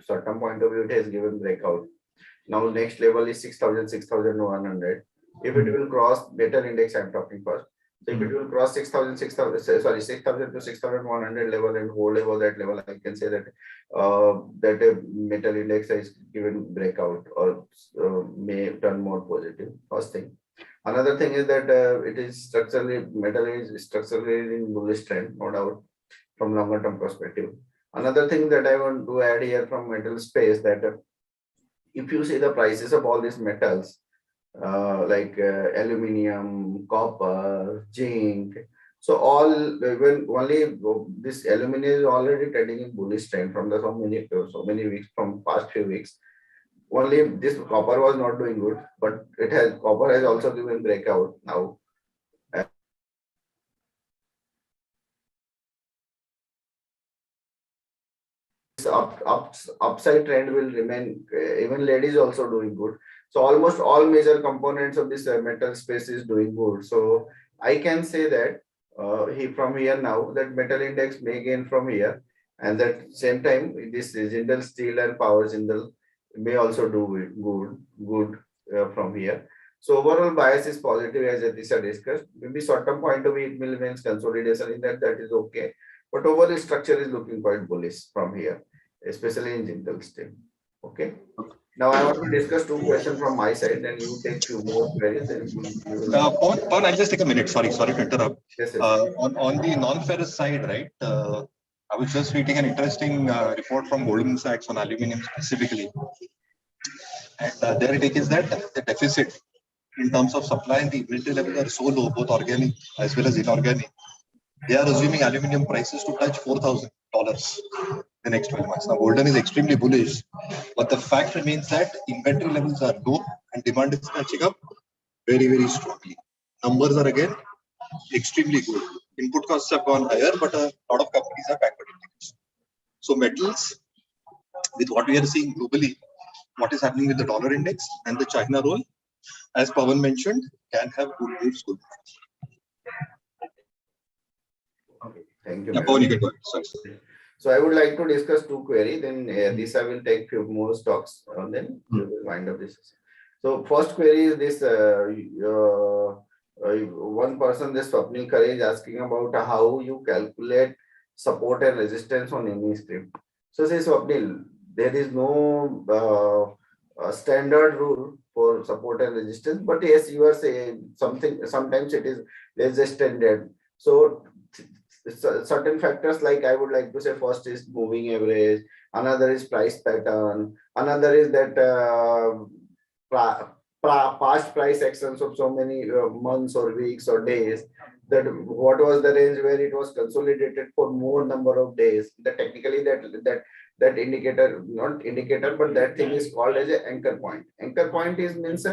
[SPEAKER 1] certain point of view, it has given breakout. Now next level is 6,000, 6,100. If it will cross metal index, I'm talking first. So if it will cross 6,000, 6,000, sorry, 6,000 to 6,100 level and hold above that level, I can say that that a metal index is given breakout or may turn more positive. First thing. Another thing is that it is structurally, metal is structurally in bullish trend, no doubt, from longer term perspective. Another thing that I want to add here from metal space, that if you see the prices of all these metals, like aluminum, copper, zinc, so all when only this aluminum is already trading in bullish trend from the so many weeks, from past few weeks. Only this copper was not doing good, but copper has also given breakout now. Upside trend will remain. Even lead is also doing good. So almost all major components of this metal space is doing good. So I can say that from here now that metal index may gain from here, and at same time this Jindal steel and power Jindal may also do good from here. So overall bias is positive, as Atisha discussed. Maybe short-term point of view, it will remain consolidation in that is okay. But overall structure is looking quite bullish from here, especially in Jindal steel. Okay. Now I want to discuss two questions from my side, then you take few more queries. Then we will.
[SPEAKER 4] Pawan, I'll just take a minute. Sorry to interrupt.
[SPEAKER 1] Yes, yes.
[SPEAKER 4] On the non-ferrous side, right? I was just reading an interesting report from Goldman Sachs on aluminum specifically, and there it is that the deficit in terms of supply and the inventory levels are so low, both organic as well as inorganic. They are assuming aluminum prices to touch $4,000 the next 12 months. Now, Golden is extremely bullish, but the fact remains that inventory levels are low and demand is catching up very, very strongly. Numbers are again extremely good. Input costs have gone higher, but a lot of companies are backward integration. So metals, with what we are seeing globally, what is happening with the dollar index and the China roll, as Pawan mentioned, can have good moves. Good.
[SPEAKER 1] Okay, thank you.
[SPEAKER 4] Yeah, Pawan, you can go ahead. Sorry.
[SPEAKER 1] So I would like to discuss two queries. Then this I will take few more stocks, then we will wind up this. So first query is this: one person, this Swapnil Khare, is asking about how you calculate support and resistance on any script. So say Swapnil, there is no standard rule for support and resistance, but yes, you are saying something. Sometimes it is less than standard. So certain factors, like I would like to say, first is moving average, another is price pattern, another is that past price actions of so many months or weeks or days, that what was the range where it was consolidated for more number of days. That technically that indicator, not indicator, but that thing is called as an anchor point. Anchor point is means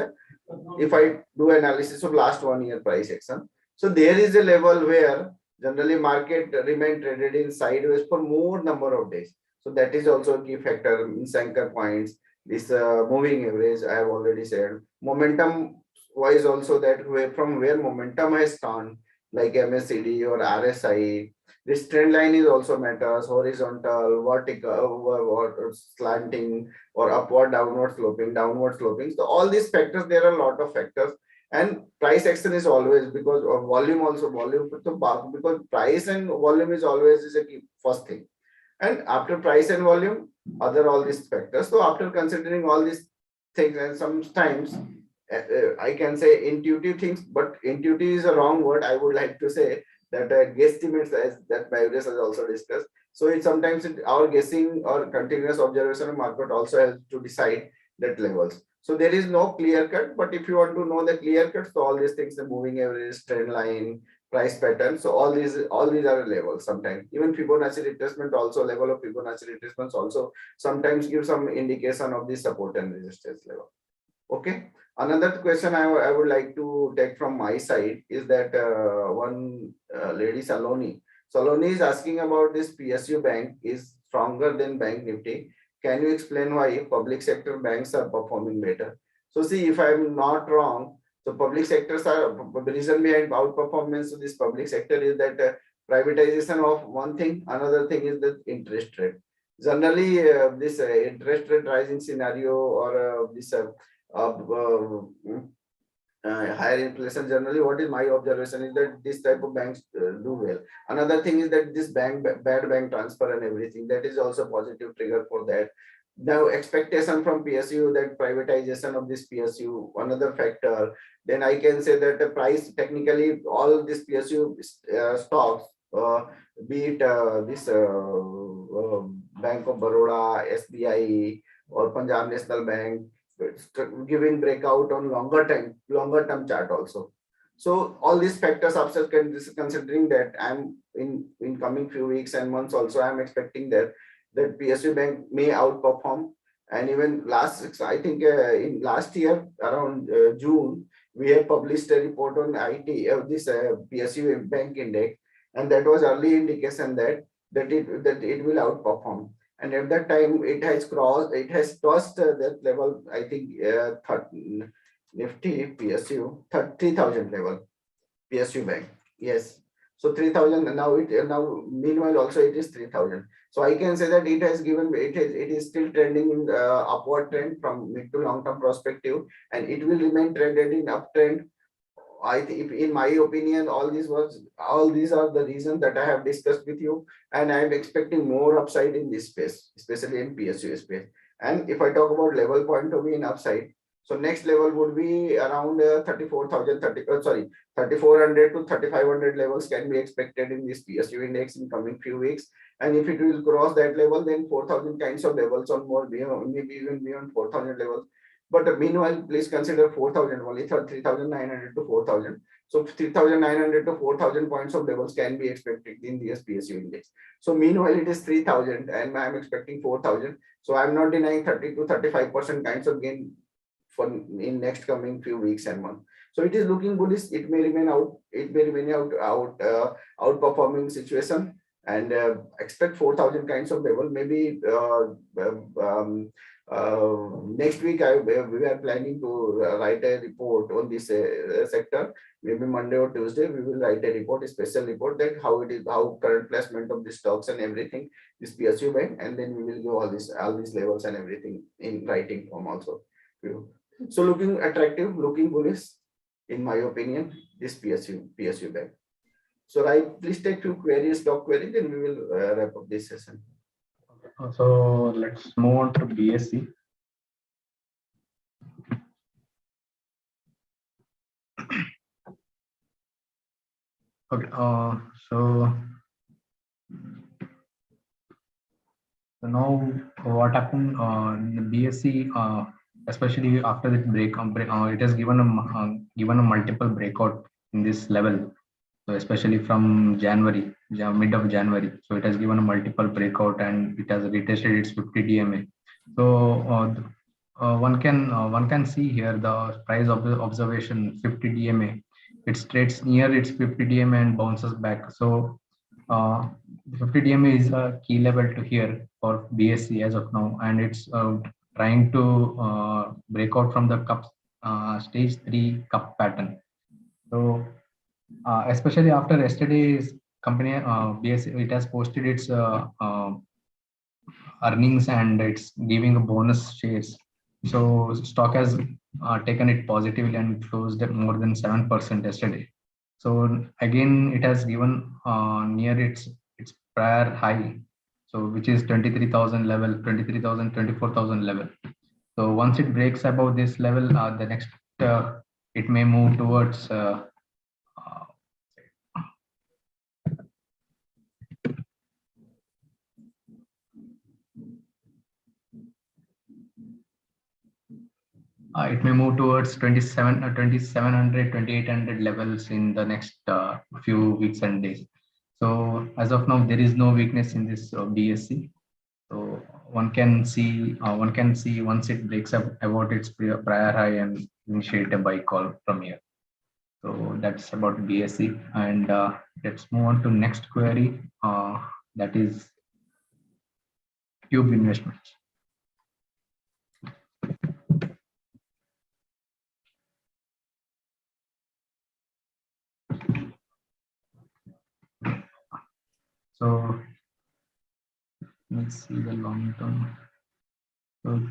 [SPEAKER 1] if I do analysis of last 1 year price action, so there is a level where generally market remain traded in sideways for more number of days. So that is also a key factor in anchor points. This moving average, I have already said. Momentum wise also, that from where momentum has gone, like MACD or RSI, this trend line is also matters, horizontal, vertical, or slanting, or upward, downward sloping, downward sloping. So all these factors, there are a lot of factors. And price action is always, because of volume also, because price and volume is always is a key first thing. And after price and volume, other all these factors. So after considering all these things, and sometimes I can say intuitive things, but intuitive is a wrong word. I would like to say that guesstimates, as that Maurice has also discussed. So it sometimes our guessing or continuous observation of market also helps to decide that levels. So there is no clear cut, but if you want to know the clear cut, so all these things, the moving average, trend line, price pattern, so all these are levels. Sometimes even Fibonacci retracement also, level of Fibonacci retracements also sometimes give some indication of the support and resistance level. Okay. Another question I would like to take from my side is that one lady Saloni is asking about this PSU bank is stronger than bank Nifty. Can you explain why public sector banks are performing better? So see, if I'm not wrong, so public sectors are the reason behind outperformance of this public sector is that privatization of one thing, another thing is the interest rate. Generally, this interest rate rising scenario, or this higher inflation, generally what is my observation is that this type of banks do well. Another thing is that this bad bank transfer and everything, that is also positive trigger for that. Now expectation from PSU, that privatization of this PSU, another factor. Then I can say that the price, technically all this PSU stocks, be it this Bank of Baroda, SBI, or Punjab National Bank, giving breakout on longer term chart also. So all these factors, after considering that, I'm in coming few weeks and months also, I'm expecting that PSU bank may outperform. And even I think in last year around June, we have published a report on IT of this PSU bank index, and that was early indication that it will outperform. And at that time, it has crossed that level, I think, Nifty PSU 30,000 level, PSU bank. Yes. So 3,000 now meanwhile also it is 3,000. So I can say that it is still trending in upward trend from mid to long term perspective, and it will remain trended in uptrend. I think, in my opinion, all these are the reasons that I have discussed with you, and I am expecting more upside in this space, especially in PSU space. And if I talk about level point of view in upside, so next level would be around 3,400 to 3,500 levels can be expected in this PSU index in coming few weeks. And if it will cross that level, then 4,000 kinds of levels or more, maybe even beyond 4,000 levels. But meanwhile, please consider 4,000 only, 3,900 to 4,000. So 3,900 to 4,000 points of levels can be expected in the PSU index. So meanwhile, it is 3,000 and I'm expecting 4,000. So I'm not denying 30 to 35% kinds of gain for in next coming few weeks and months. So it is looking bullish. It may remain outperforming situation, and expect 4,000 kinds of level. Maybe next week we are planning to write a report on this sector. Maybe Monday or Tuesday we will write a report, a special report, that how current placement of the stocks and everything, this PSU bank, and then we will give all these levels and everything in writing form also. So looking attractive, looking bullish, in my opinion, this PSU bank. So please take few queries, stock queries, then we will wrap up this session.
[SPEAKER 2] So let's move on to BSC. Okay, so now what happened in the BSC, especially after the break, it has given a multiple breakout in this level. So especially from January, mid of January, so it has given a multiple breakout and it has retested its 50 DMA. So one can see here the price of the observation 50 DMA. It trades near its 50 DMA and bounces back. So 50 DMA is a key level to here for BSC as of now, and it's trying to break out from the cup stage 3 cup pattern. So especially after yesterday's company BSE, it has posted its earnings and it's giving a bonus shares. So stock has taken it positively and closed at more than 7% yesterday. So again, it has given near its prior high, so which is 23,000 level, 23,000, 24,000 level. So once it breaks above this level, the next it may move towards it may move towards 2700, 2800 levels in the next few weeks and days. So as of now, there is no weakness in this BSC. So one can see once it breaks up about its prior high and initiate a buy call from here. So that's about BSC, and let's move on to next query. That is Cube Investments. So let's see the long term.
[SPEAKER 1] So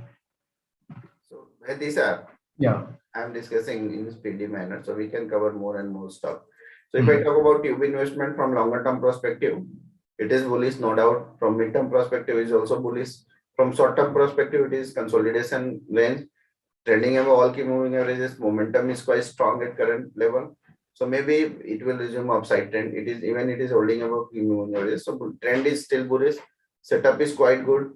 [SPEAKER 1] these are,
[SPEAKER 2] Yeah.
[SPEAKER 1] I'm discussing in speedy manner, so we can cover more and more stuff. So if I talk about tube investment from longer term perspective, it is bullish, no doubt. From mid term perspective, is also bullish. From short term perspective, it is consolidation range. Trending above all key moving averages, momentum is quite strong at current level. So maybe it will resume upside trend. It is holding above key moving averages. So trend is still bullish. Setup is quite good.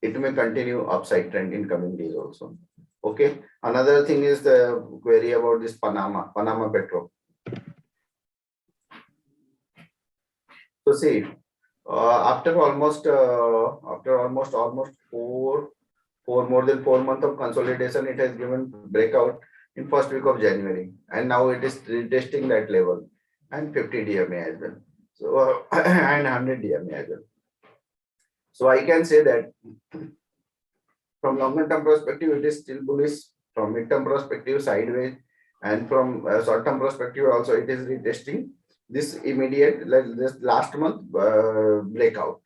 [SPEAKER 1] It may continue upside trend in coming days also. Okay. Another thing is the query about this Panama Petro. So see, after almost more than 4 months of consolidation, it has given breakout in first week of January, and now it is retesting that level and 50 DMA as well. So and 100 DMA as well. So I can say that from longer term perspective, it is still bullish. From mid term perspective, sideways, and from short term perspective, also it is retesting this immediate, like this last month breakout.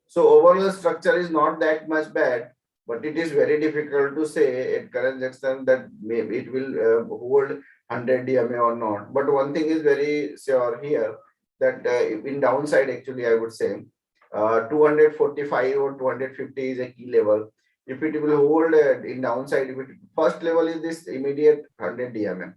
[SPEAKER 1] So overall structure is not that much bad, but it is very difficult to say at current juncture that maybe it will hold 100 DMA or not. But one thing is very sure here, that in downside, actually I would say 245 or 250 is a key level. If it will hold in downside, if it, first level is this immediate 100 DMA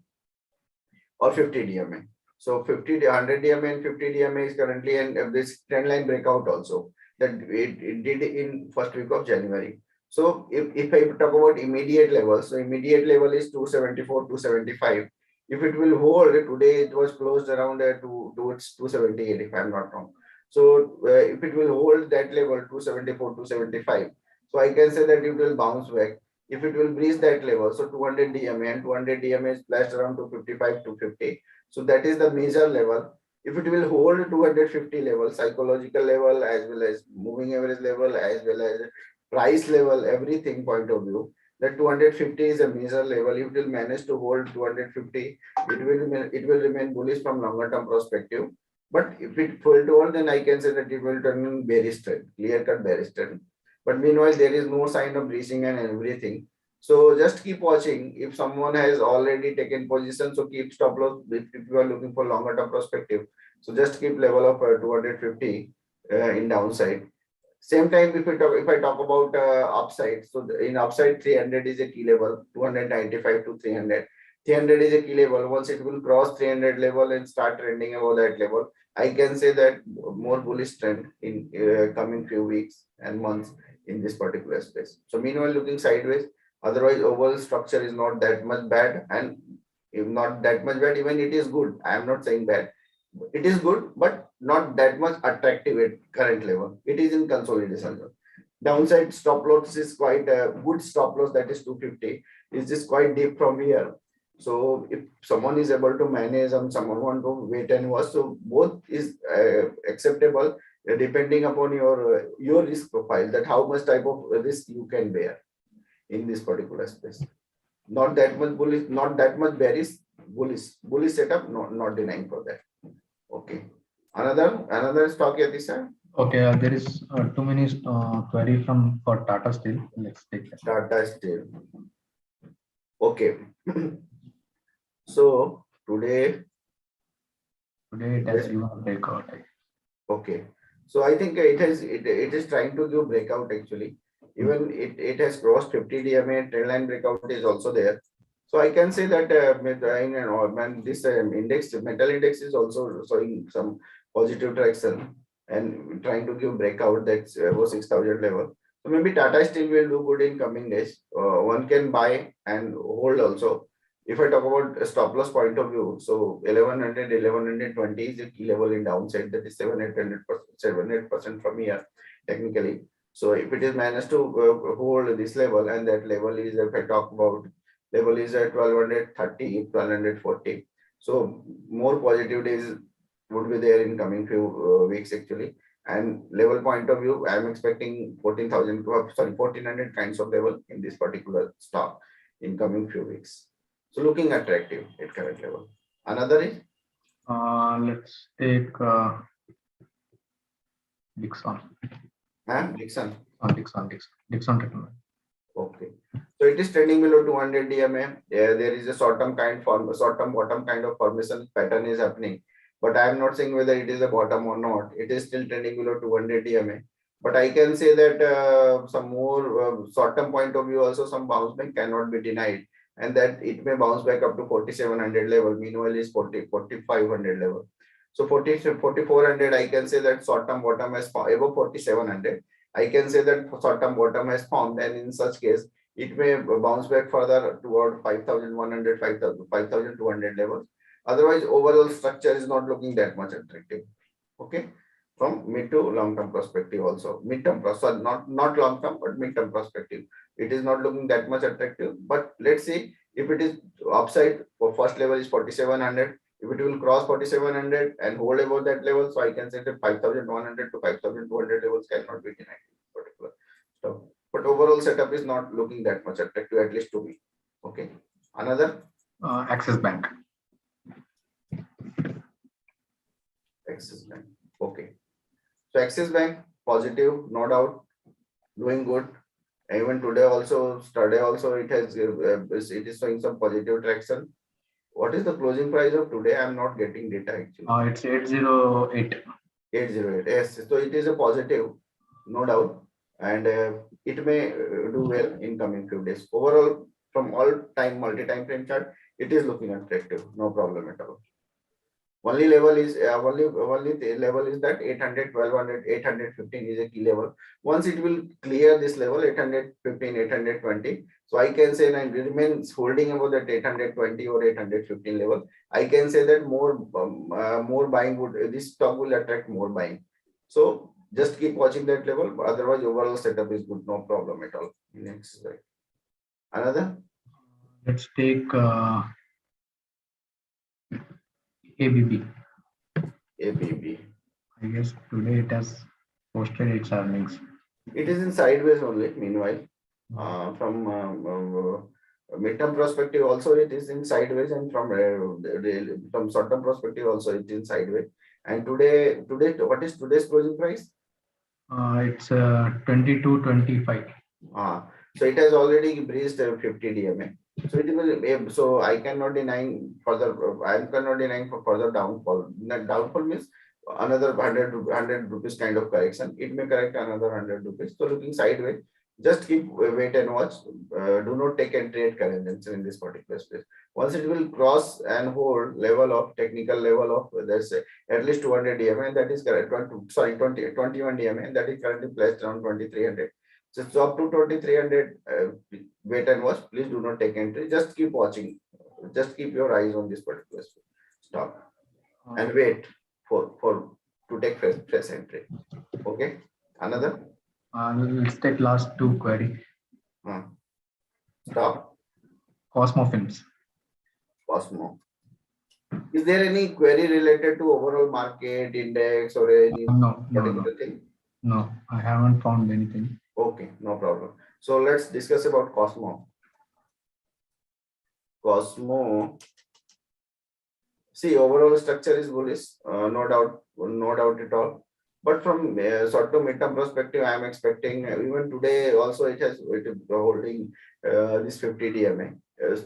[SPEAKER 1] or 50 DMA. So 100 DMA and 50 DMA is currently, and this trend line breakout also that it did in first week of January. So if I talk about immediate level, so immediate level is 274, 275. If it will hold, today it was closed around towards 278, if I'm not wrong. So if it will hold that level, 274, 275, so I can say that it will bounce back. If it will breach that level, so 200 DMA and 200 DMA is placed around 255, 250. So that is the major level. If it will hold 250 level, psychological level, as well as moving average level, as well as price level, everything point of view, that 250 is a major level. If it will manage to hold 250, it will remain bullish from longer term perspective. But if it fail to hold, then I can say that it will turn in bearish trend, clear cut bearish trend. But meanwhile, there is no sign of breaching and everything. So just keep watching. If someone has already taken position, so keep stop loss if you are looking for longer term perspective. So just keep level of 250 in downside. Same time, if I talk about upside, so in upside 300 is a key level, 295 to 300. 300 is a key level. Once it will cross 300 level and start trending above that level, I can say that more bullish trend in coming few weeks and months in this particular space. So meanwhile, looking sideways. Otherwise, overall structure is not that much bad, and if not that much bad, even it is good. I am not saying bad. It is good, but not that much attractive at current level. It is in consolidation. Downside stop loss is quite a good stop loss, that is 250. Is this quite deep from here? So if someone is able to manage and someone want to wait and watch, so both is acceptable depending upon your risk profile, that how much type of risk you can bear. in this particular space. Not that much bullish, not that much bearish, bullish setup, not denying for that. Okay. Another stock, Yatisha?
[SPEAKER 2] Okay, there is too many query from for Tata Steel. Let's take that.
[SPEAKER 1] Tata Steel. Okay. So today
[SPEAKER 2] Today it has given a breakout.
[SPEAKER 1] okay. So I think it is trying to give breakout actually. Even it has crossed 50 DMA, trend line breakout is also there. So I can say that this index, metal index is also showing some positive traction and trying to give breakout that's over 6,000 level. So maybe Tata Steel will do good in coming days. One can buy and hold also. If I talk about a stop loss point of view, so 1100, 1120 is a key level in downside, that is 7-8% from here technically. So if it is managed to hold this level, and that level is, if I talk about, level is at 1230, 1240. So more positive days would be there in coming few weeks actually. And level point of view, I am expecting 1400 kinds of level in this particular stock in coming few weeks. So looking attractive at current level. Another is
[SPEAKER 2] Let's take Dixon.
[SPEAKER 1] Dixon.
[SPEAKER 2] Dixon Technology.
[SPEAKER 1] Okay. So it is trading below 200 DMA. There is a short-term bottom kind of formation pattern is happening. But I am not saying whether it is a bottom or not. It is still trending below 200 DMA. But I can say that some more short-term point of view also, some bounce back cannot be denied. And that it may bounce back up to 4700 level. Meanwhile, is 4500 level. So 4400, I can say that short-term bottom has above 4700. I can say that short-term bottom has formed, and in such case, it may bounce back further toward 5100, 5200 levels. Otherwise, overall structure is not looking that much attractive. Okay, from mid to long-term perspective also, mid-term, sorry, not long-term, but mid-term perspective, it is not looking that much attractive. But let's see if it is upside. For first level is 4700. If it will cross 4700 and hold above that level, so I can say that 5100 to 5200 levels cannot be denied in particular. So, but overall setup is not looking that much attractive, at least to me. Okay. Another
[SPEAKER 2] Axis Bank.
[SPEAKER 1] Axis Bank. Okay. So Axis Bank positive, no doubt, doing good. Even today also, it is showing some positive traction. What is the closing price of today? I'm not getting data actually.
[SPEAKER 2] It's 808.
[SPEAKER 1] 808. Yes, so it is a positive, no doubt, and it may do well in coming few days. Overall, from all time multi-time frame chart, it is looking attractive, no problem at all. Only level is that 800, 1200, 815 is a key level. Once it will clear this level, 815, 820. So I can say, and it remains holding above that 820 or 815 level. I can say that more buying would, this stock will attract more buying. So just keep watching that level. Otherwise, overall setup is good, no problem at all. Next slide. Another.
[SPEAKER 2] Let's take ABB. I guess today it has posted its earnings.
[SPEAKER 1] It is in sideways only. Meanwhile, from midterm perspective also it is in sideways, and from short-term perspective also it is in sideways. And today, what is today's closing price?
[SPEAKER 2] It's 22.25.
[SPEAKER 1] So it has already breached 50 DMA. So it will. So I cannot deny further. I cannot deny for further downfall. That downfall means another 100 rupees kind of correction. It may correct another 100 rupees. So looking sideways, just keep wait and watch. Do not take entry at current in this particular space. Once it will cross and hold level of technical level of, let's say, at least 200 DMA, and that is correct. 21 DMA, and that is currently placed around 2300. So up to 2300, wait and watch. Please do not take entry. Just keep watching. Just keep your eyes on this particular stock and wait to take fresh entry. Okay. Another.
[SPEAKER 2] Let's take last two query.
[SPEAKER 1] Stop.
[SPEAKER 2] Cosmo Films.
[SPEAKER 1] Cosmo. Is there any query related to overall market index or any
[SPEAKER 2] No,
[SPEAKER 1] particular thing?
[SPEAKER 2] No, I haven't found anything.
[SPEAKER 1] Okay, no problem. So let's discuss about Cosmo. Cosmo, see, overall structure is bullish, no doubt at all. But from short to mid-term perspective, I am expecting even today also it is holding this 50 DMA,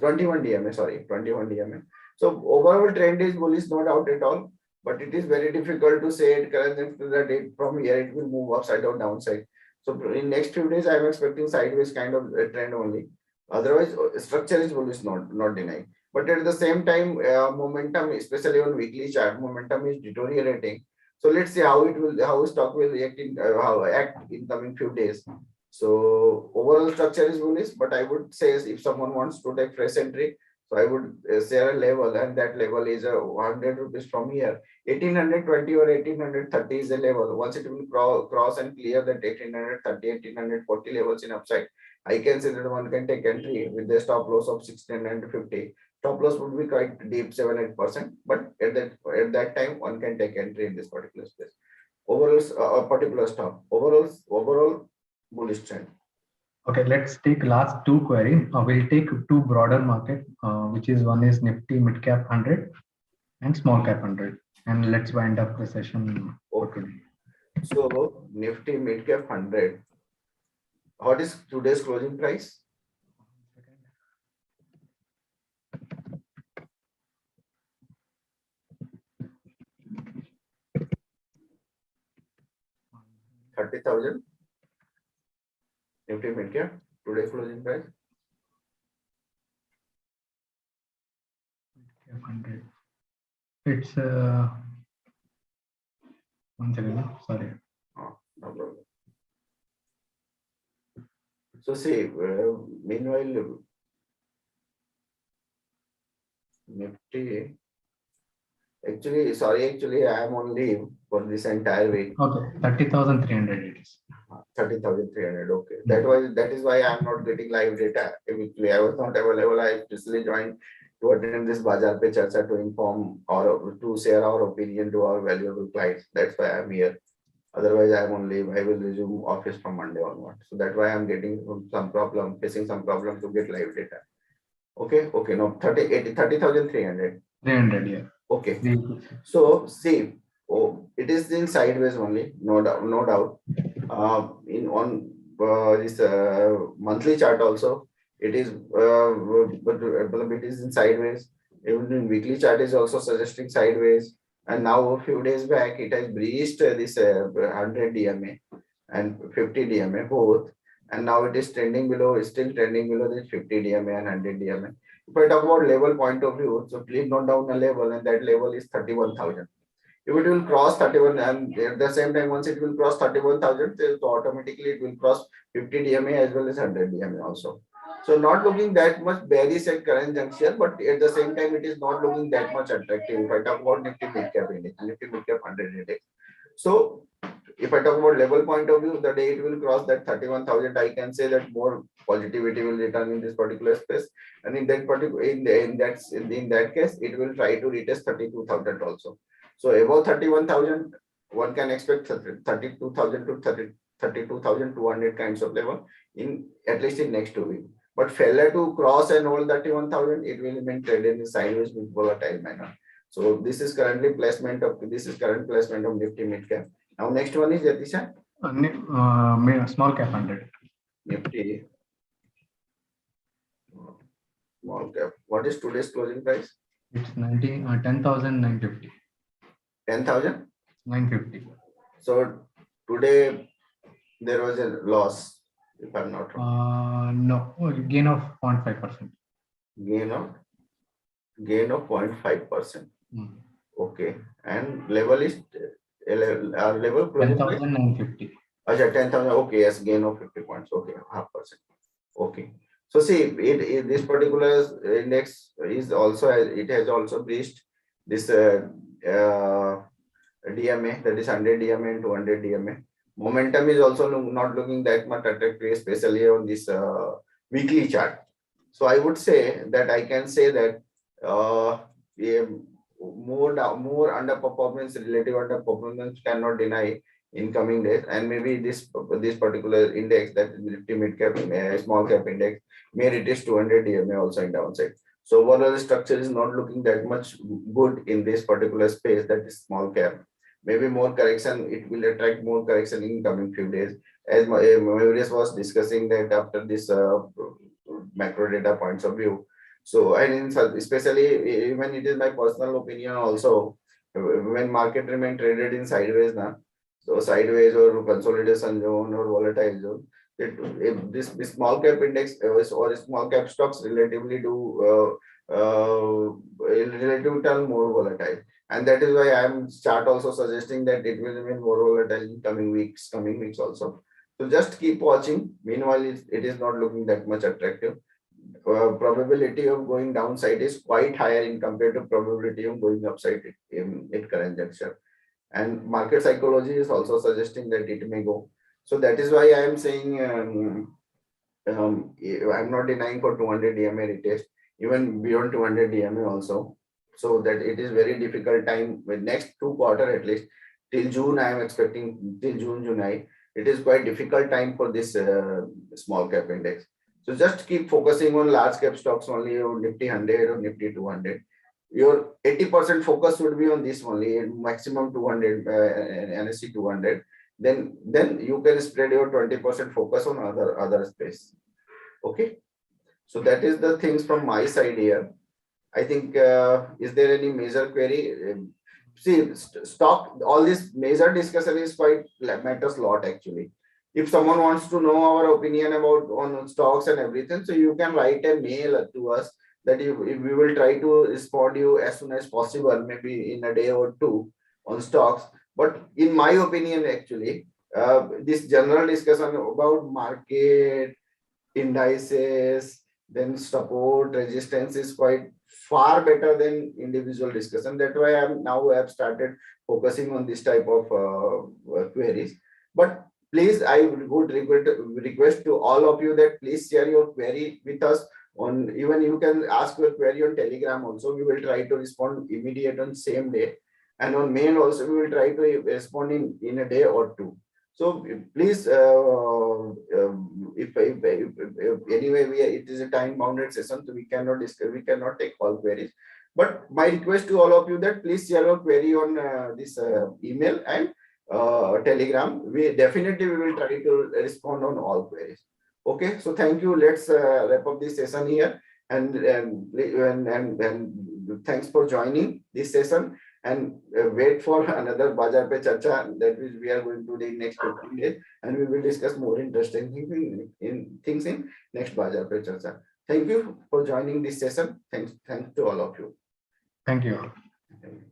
[SPEAKER 1] 21 DMA, sorry, 21 DMA. So overall trend is bullish, no doubt at all. But it is very difficult to say it currently that from here it will move upside or downside. So in next few days, I am expecting sideways kind of a trend only. Otherwise, structure is bullish, not denying. But at the same time, momentum, especially on weekly chart, momentum is deteriorating. So let's see how stock will react how act in coming few days. So overall structure is bullish, but I would say if someone wants to take fresh entry, so I would share a level, and that level is 100 rupees from here. 1820 or 1830 is a level. Once it will cross and clear that 1830, 1840 levels in upside, I can say that one can take entry with the stop loss of 1650. Stop loss would be quite deep, 7-8%. But at that time, one can take entry in this particular space. Overall, a particular stop. Overall bullish trend.
[SPEAKER 2] Okay, let's take last two query. We'll take two broader market, which is one is Nifty Midcap 100 and Small Cap 100. And let's wind up the session.
[SPEAKER 1] Okay. So Nifty Midcap 100. What is today's closing price? $30,000. Nifty Midcap today's closing price.
[SPEAKER 2] 100. It's 1 second. Sorry.
[SPEAKER 1] Oh, no problem. So see, meanwhile, Nifty. Actually, I am on leave for this entire week.
[SPEAKER 2] Okay, 30,300 it is.
[SPEAKER 1] 30,300. Okay. That is why I am not getting live data. Weekly, I was not available. I specially joined to attend this Bazar Pe Charcha to inform or to share our opinion to our valuable clients. That's why I'm here. Otherwise, I am on leave. I will resume office from Monday onward. So that's why I'm facing some problem to get live data. Okay. No, 30,300.
[SPEAKER 2] 300, yeah.
[SPEAKER 1] Okay. So see, it is in sideways only, no doubt. This monthly chart also, it is, but it is in sideways. Even in weekly chart is also suggesting sideways. And now a few days back, it has breached this 100 DMA and 50 DMA both. And now it is still trending below this 50 DMA and 100 DMA. If I talk about level point of view, so please note down a level, and that level is 31,000. If it will cross 31, and at the same time, once it will cross 31,000, so automatically it will cross 50 DMA as well as 100 DMA also. So not looking that much bearish at current juncture, but at the same time, it is not looking that much attractive. If I talk about Nifty Midcap Index, Nifty Midcap 100 Index. So if I talk about level point of view, the day it will cross that 31,000, I can say that more positivity will return in this particular space. And in that particular, in that case, it will try to retest 32,000 also. So above 31,000, one can expect 32,000 to 32,200 kinds of level in at least in next 2 weeks. But failure to cross and hold 31,000, it will remain traded in sideways with volatile manner. So this is current placement of Nifty Midcap. Now next one is Jatisha.
[SPEAKER 2] Small Cap 100.
[SPEAKER 1] Nifty small cap. What is today's closing price?
[SPEAKER 2] It's 10,950.
[SPEAKER 1] 10,000?
[SPEAKER 2] 950.
[SPEAKER 1] So today there was a loss, if I'm not wrong.
[SPEAKER 2] No, gain of 0.5%.
[SPEAKER 1] Gain of 0.5%. Okay. And level is level closing price?
[SPEAKER 2] 10,950.
[SPEAKER 1] 10,000. Okay, yes, gain of 50 points. Okay, 0.5%. Okay. So see, this particular index is also, it has also breached this DMA, that is 100 DMA and 200 DMA. Momentum is also not looking that much attractive, especially on this weekly chart. So I would say that I can say that more underperformance, relative underperformance cannot deny in coming days, and maybe this particular index, that is Nifty Midcap small cap index, may retest 200 DMA also in downside. So overall the structure is not looking that much good in this particular space, that is small cap. Maybe more correction, it will attract more correction in coming few days. As Maurice was discussing that after this macro data points of view. So, and especially even it is my personal opinion also, when market remain traded in sideways now, so sideways or consolidation zone or volatile zone, if this small cap index or small cap stocks relatively do relatively turn more volatile, and that is why I am chart also suggesting that it will remain more volatile in coming weeks also. So just keep watching. Meanwhile, it is not looking that much attractive. Probability of going downside is quite higher in compared to probability of going upside in current juncture. And market psychology is also suggesting that it may go. So that is why I am saying I'm not denying for 200 DMA retest, even beyond 200 DMA also. So that it is very difficult time with next 2 quarters at least till June. I am expecting till June, July. It is quite difficult time for this small cap index. So just keep focusing on large cap stocks only, or Nifty 100 or Nifty 200. Your 80% focus would be on this only, maximum 200 NSE 200. Then you can spread your 20% focus on other space. Okay. So that is the things from my side here. I think is there any major query? See, stock, all this major discussion is quite matters a lot actually. If someone wants to know our opinion about on stocks and everything, so you can write a mail to us that if we will try to respond you as soon as possible, maybe in a day or two on stocks. But in my opinion, actually, this general discussion about market, indices, then support, resistance is quite far better than individual discussion. That's why I have started focusing on this type of queries. But please, I would request to all of you that please share your query with us on, even you can ask your query on Telegram also. We will try to respond immediate on same day, and on mail also we will try to respond in a day or two. So please, if anyway it is a time bounded session, so we cannot take all queries. But my request to all of you that please share your query on this email and Telegram. We will try to respond on all queries. Okay, so thank you. Let's wrap up this session here, and thanks for joining this session. And wait for another Bazar Pe Charcha that we are going to do in next 15 days, and we will discuss more interesting things in next Bazar Pe Charcha. Thank you for joining this session. Thanks to all of you.
[SPEAKER 2] Thank you.
[SPEAKER 1] Thank you.